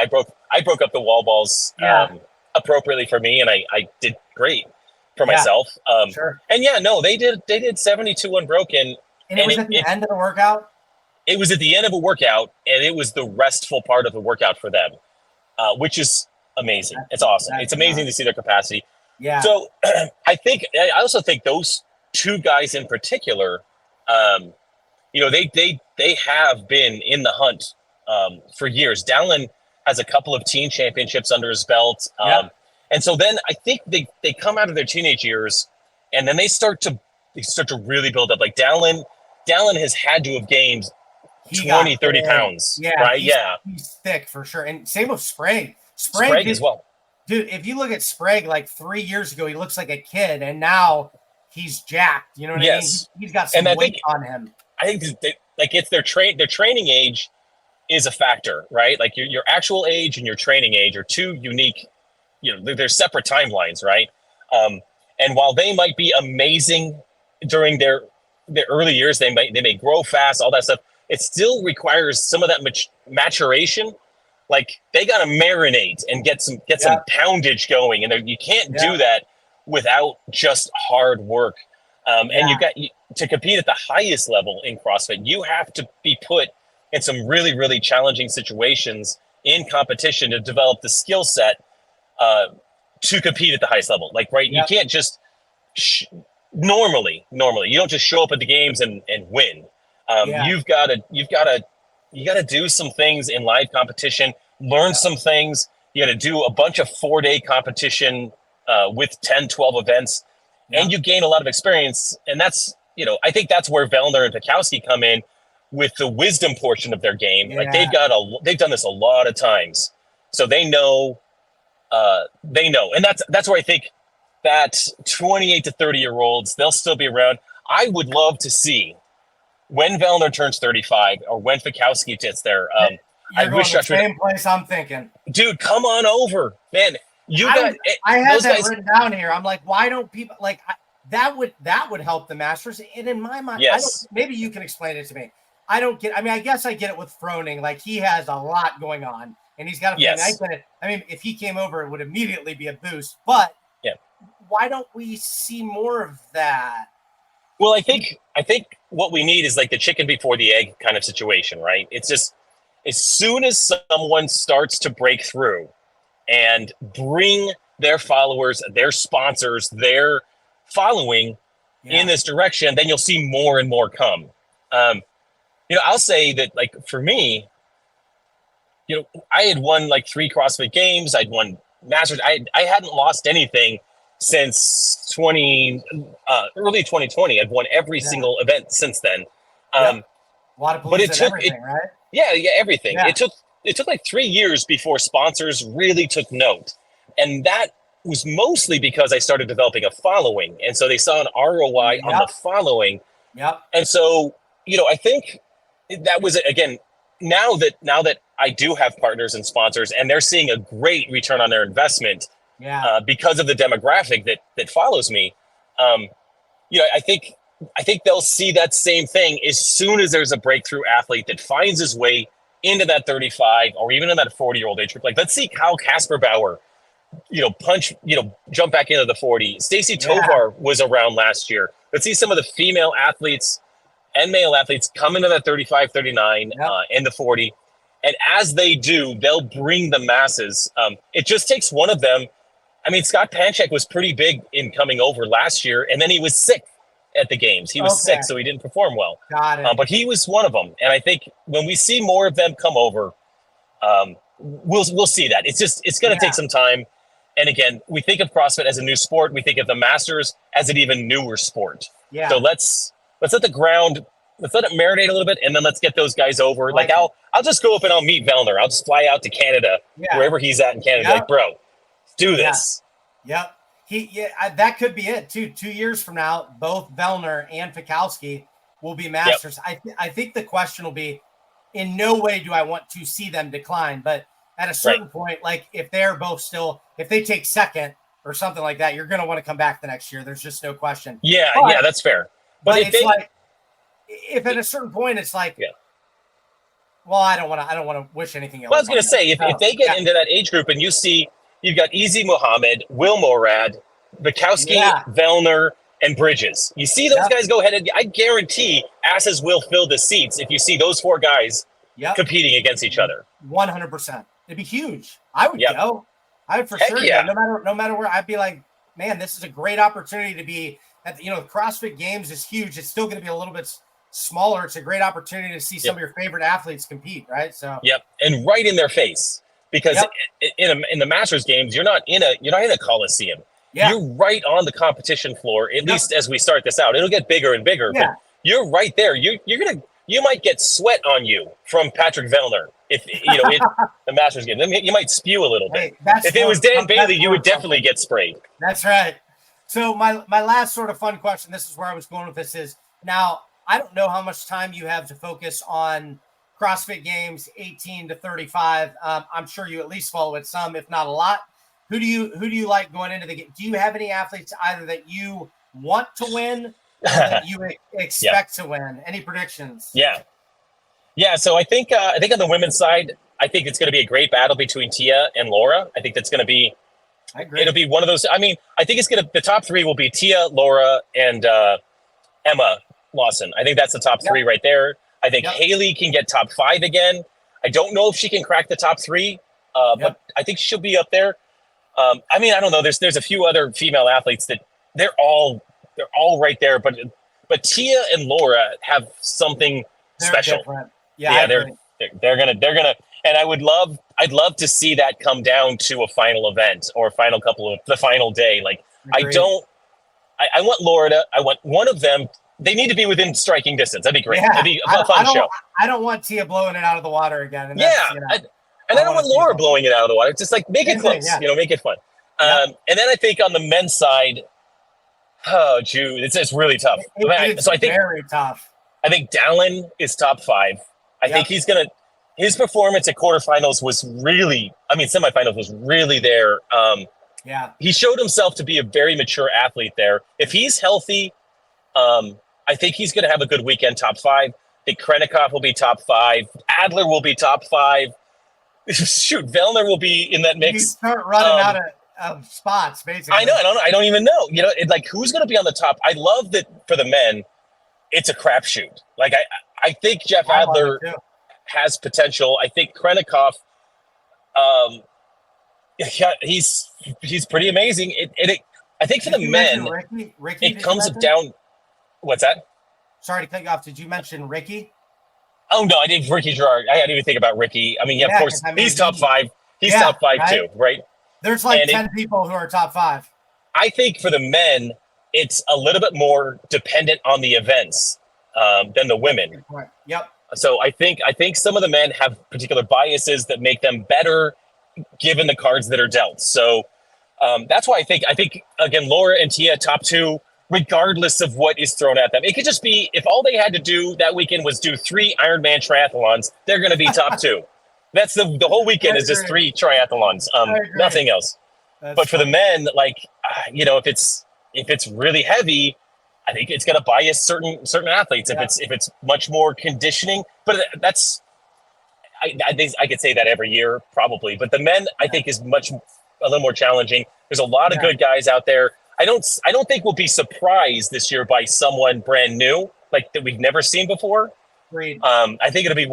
broke up the wall balls appropriately for me, and I did great for myself. Sure. And they did 72 unbroken. And it was at the end of the workout? It was at the end of a workout, and it was the restful part of the workout for them, which is amazing. It's awesome. It's amazing to see their capacity. Yeah. So I also think those two guys in particular, they have been in the hunt for years. Dallin has a couple of teen championships under his belt. And so then I think they come out of their teenage years and then they start to really build up. Like Dallin has had to have gained 20, 30 pounds. Yeah, right? He's thick for sure. And same with Sprague. Sprague as well. Dude, if you look at Sprague like 3 years ago, he looks like a kid, and now he's jacked. You know what I mean? He's got some weight on him. I think it's their training age is a factor, right? Like your actual age and your training age are two unique. They're separate timelines, right? And while they might be amazing during their early years, they may grow fast, all that stuff. It still requires some of that maturation. Like they got to marinate and get some poundage going, and you can't do that without just hard work. And you got to compete at the highest level in CrossFit. You have to be put in some really, really challenging situations in competition to develop the skill set to compete at the highest level. Like, right, you can't just normally you don't just show up at the games and win. You've got to do some things in live competition, learn some things. You got to do a bunch of 4-day competition with 10, 12 events, and you gain a lot of experience. And that's, I think that's where Vellner and Fikowski come in with the wisdom portion of their game. Like they've done this a lot of times, so they know, and that's where I think that 28 to 30-year-olds, they'll still be around. I would love to see when Vellner turns 35 or when Fikowski gets there. I wish the same place I'm thinking. Dude, come on over, man. I had that written down here. I'm like, why don't people that would help the Masters? And in my mind, maybe you can explain it to me. I don't get. I mean, I guess I get it with Froning. Like he has a lot going on, and he's got to. I mean, if he came over, it would immediately be a boost. But why don't we see more of that? Well, I think what we need is like the chicken before the egg kind of situation, right? It's just as soon as someone starts to break through and bring their followers, their sponsors, their following in this direction, then you'll see more and more come. I'll say that, like, for me, I had won like 3 CrossFit games. I'd won Masters. I hadn't lost anything since early 2020. I've won every single event since then. A lot of beliefs in everything, right? Yeah, everything. Yeah. It took like 3 years before sponsors really took note. And that was mostly because I started developing a following. And so they saw an ROI on the following. Yep. And so, I think that was, again, now that I do have partners and sponsors and they're seeing a great return on their investment because of the demographic that follows me, I think they'll see that same thing as soon as there's a breakthrough athlete that finds his way into that 35 or even in that 40-year-old age group. Like, let's see Kyle Kasperbauer, jump back into the 40. Stacy Tovar was around last year. Let's see some of the female athletes and male athletes come into that 35, 39 and the 40. And as they do, they'll bring the masses. It just takes one of them. I mean, Scott Panchak was pretty big in coming over last year, and then he was sick at the games. He was sick, so he didn't perform well. Got it. But he was one of them. And I think when we see more of them come over, we'll see that. It's going to take some time. And again, we think of CrossFit as a new sport. We think of the Masters as an even newer sport. Yeah. So let's let it marinate a little bit, and then let's get those guys over. Like I'll just go up and I'll meet Vellner. I'll just fly out to Canada, wherever he's at in Canada. Like, bro, do this. Yep. That could be it too. 2 years from now, both Vellner and Fikowski will be Masters. I think the question will be, in no way do I want to see them decline, but at a certain point, like if they're both still, if they take second or something like that, you're going to want to come back the next year. There's just no question. Yeah, that's fair. But if at a certain point it's like, well, I don't want to wish anything else. Well, I was going to say, if they get into that age group and you see you've got Easy Muhammad, Will Morad, Bukowski, Vellner, and Bridges. You see those guys go ahead, I guarantee asses will fill the seats if you see those 4 guys competing against each other. 100%. It'd be huge. I would go. I would for Heck sure. yeah. No matter where, I'd be like, man, this is a great opportunity to be at the, CrossFit Games is huge. It's still going to be a little bit smaller. It's a great opportunity to see some of your favorite athletes compete, right? So and right in their face, because in the Masters Games, you're not in a Coliseum. You're right on the competition floor. At least as we start this out, it'll get bigger and bigger. But you're right there. You might get sweat on you from Patrick Vellner if the Masters game. You might spew a little bit. If it was Dan Bailey, you would definitely get sprayed. That's right. So my last sort of fun question, this is where I was going with this, is now I don't know how much time you have to focus on CrossFit Games 18 to 35. I'm sure you at least follow it some, if not a lot. Who do you like going into the game? Do you have any athletes either that you want to win or that you expect to win? Any predictions? Yeah. So I think on the women's side, I think it's going to be a great battle between Tia and Laura. I think that's going to be. I agree. It'll be one of those. I mean, I think the top three will be Tia, Laura, and Emma Lawson. I think that's the top three right there. I think Haley can get top 5 again. I don't know if she can crack the top 3, but I think she'll be up there. I mean, I don't know. There's a few other female athletes that they're all right there, but Tia and Laura have something special. Different. They're gonna, and I'd love to see that come down to a final event or a final the final day. Like agreed. I want Laura I want one of them. They need to be within striking distance. That'd be great. That'd be a fun show. I don't want Tia blowing it out of the water again. And I don't want Laura blowing it out of the water. It's just like make it close, make it fun. And then I think on the men's side, it's really tough. So I think very tough. I think Dallin is top 5. I think his performance at quarterfinals was really, semifinals was really there. He showed himself to be a very mature athlete there. If he's healthy, I think he's going to have a good weekend, top 5. I think Krennikov will be top 5. Adler will be top 5. Shoot, Vellner will be in that mix. You start running out of spots, basically. I know. I don't even know. Who's going to be on the top? I love that for the men, it's a crapshoot. Like, I think Jeff Adler has potential. I think Krennikov, he's pretty amazing. I think for the men, Ricky, it comes down. What's that? Sorry to cut you off. Did you mention Ricky? Oh, no, I did. Ricky Gerard. I didn't even think about Ricky. I mean, of course, he's top 5. He's top 5 too, right? There's 10 people who are top 5. I think for the men, it's a little bit more dependent on the events than the women. Yep. So I think some of the men have particular biases that make them better given the cards that are dealt. So that's why I think again, Laura and Tia top 2, regardless of what is thrown at them. It could just be if all they had to do that weekend was do 3 Ironman triathlons, they're going to be top 2. That's the whole weekend is just 3 triathlons, nothing else. But for the men, if it's really heavy, I think it's going to bias certain athletes. If it's much more conditioning, but I could say that every year probably. But the men, I think, is a little more challenging. There's a lot of good guys out there. I don't think we'll be surprised this year by someone brand new, like that we've never seen before. Agreed. I think it'll be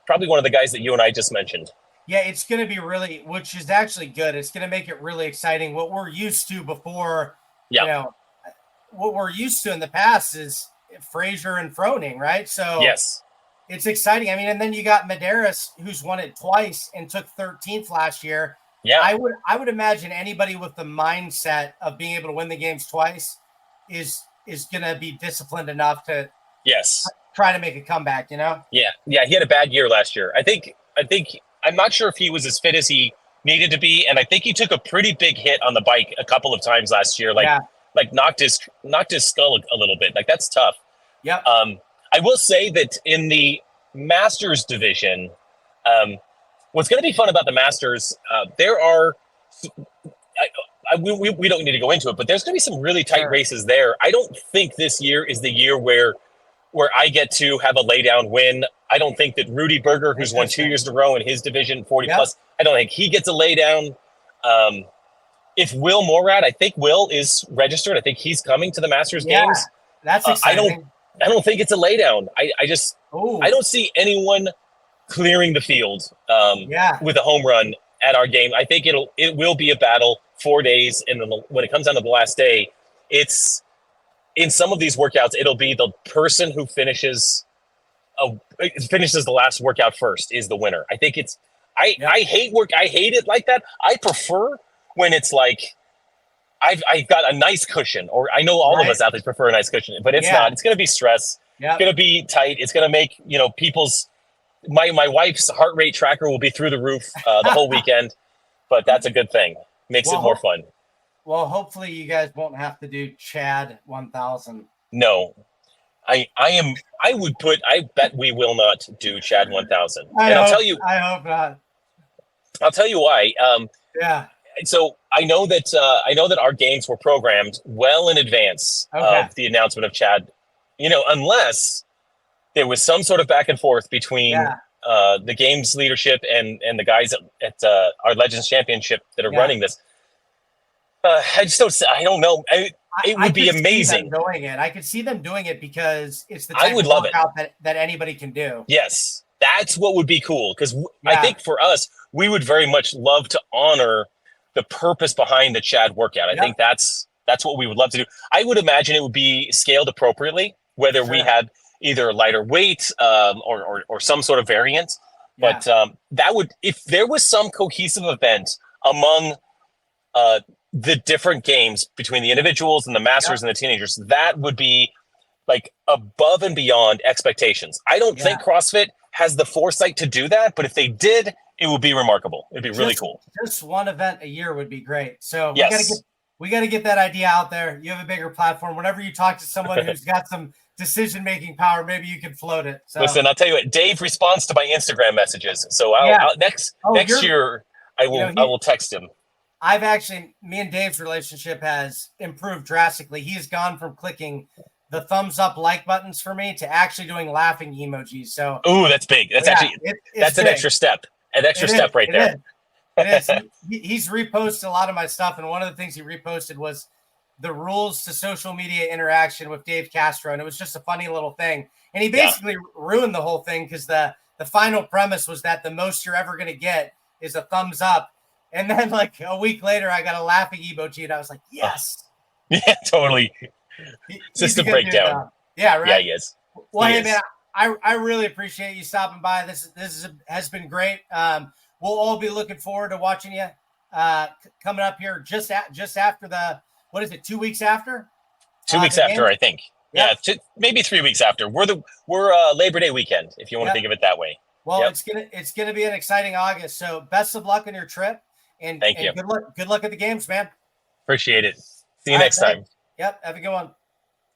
probably one of the guys that you and I just mentioned. Yeah, it's going to be which is actually good. It's going to make it really exciting. What we're used to before, what we're used to in the past is Fraser and Froning, right? So yes, it's exciting. I mean, and then you got Medeiros, who's won it twice and took 13th last year. Yeah, I would imagine anybody with the mindset of being able to win the games twice is going to be disciplined enough to try to make a comeback. Yeah, he had a bad year last year. I think I'm not sure if he was as fit as he needed to be, and I think he took a pretty big hit on the bike a couple of times last year. Like knocked his skull a little bit. Like that's tough. Yeah. I will say that in the Masters division, what's going to be fun about the Masters, there are. We don't need to go into it, but there's going to be some really tight races there. I don't think this year is the year where I get to have a laydown win. I don't think that Rudy Berger, who's won 2 years in a row in his division, 40 plus, I don't think he gets a laydown. If Will Morad, I think Will is registered. I think he's coming to the Masters games. That's exciting. I don't think it's a laydown. I don't see anyone clearing the field with a home run at our game. I think it will be a battle 4 days, and then when it comes down to the last day, it's in some of these workouts, it'll be the person who finishes the last workout first is the winner. I think it's I hate it like that. I prefer when it's like I've got a nice cushion, or I know all of us athletes prefer a nice cushion, but it's not. It's going to be stress. Yep. It's going to be tight. It's going to make people's my wife's heart rate tracker will be through the roof the whole weekend, but that's a good thing. Makes it more fun. Well, hopefully you guys won't have to do Chad 1000. No, I bet we will not do Chad 1000. I'll tell you. I hope not. I'll tell you why. So I know that our games were programmed well in advance of the announcement of Chad. Unless there was some sort of back and forth between the games leadership and the guys at our Legends Championship that are running this. I don't know. It would be amazing. I could see them doing it because it's the type of workout that anybody can do. Yes, that's what would be cool. Because I think for us, we would very much love to honor the purpose behind the Chad workout. I think that's what we would love to do. I would imagine it would be scaled appropriately, whether we had either lighter weight or some sort of variant. But that would, if there was some cohesive event among the different games between the individuals and the masters and the teenagers, that would be like above and beyond expectations. I don't think CrossFit has the foresight to do that, but if they did, it would be remarkable. It'd be really cool. Just one event a year would be great. So we got to get that idea out there. You have a bigger platform. Whenever you talk to someone who's got some decision-making power, maybe you can float it. So. Listen, I'll tell you what, Dave responds to my Instagram messages. So next year I will text him. Me and Dave's relationship has improved drastically. He has gone from clicking the thumbs up like buttons for me to actually doing laughing emojis. So, that's big. That's that's an extra step. An extra step right there. It is. He's reposted a lot of my stuff, and one of the things he reposted was the rules to social media interaction with Dave Castro, and it was just a funny little thing. And he basically ruined the whole thing because the final premise was that the most you're ever going to get is a thumbs up. And then like a week later, I got a laughing emoji, and I was like, yes. Yeah, totally. System breakdown. Yeah, right. Yeah, he is. Well, hey, man, I really appreciate you stopping by. This has been great. We'll all be looking forward to watching you coming up here just after what is it, 2 weeks after? 2 weeks after, I think. Yep. Yeah, maybe 3 weeks after. We're Labor Day weekend, if you want to think of it that way. Well, it's gonna be an exciting August. So best of luck on your trip. And thank you. Good luck at the games, man. Appreciate it. See you next time. Yep. Have a good one.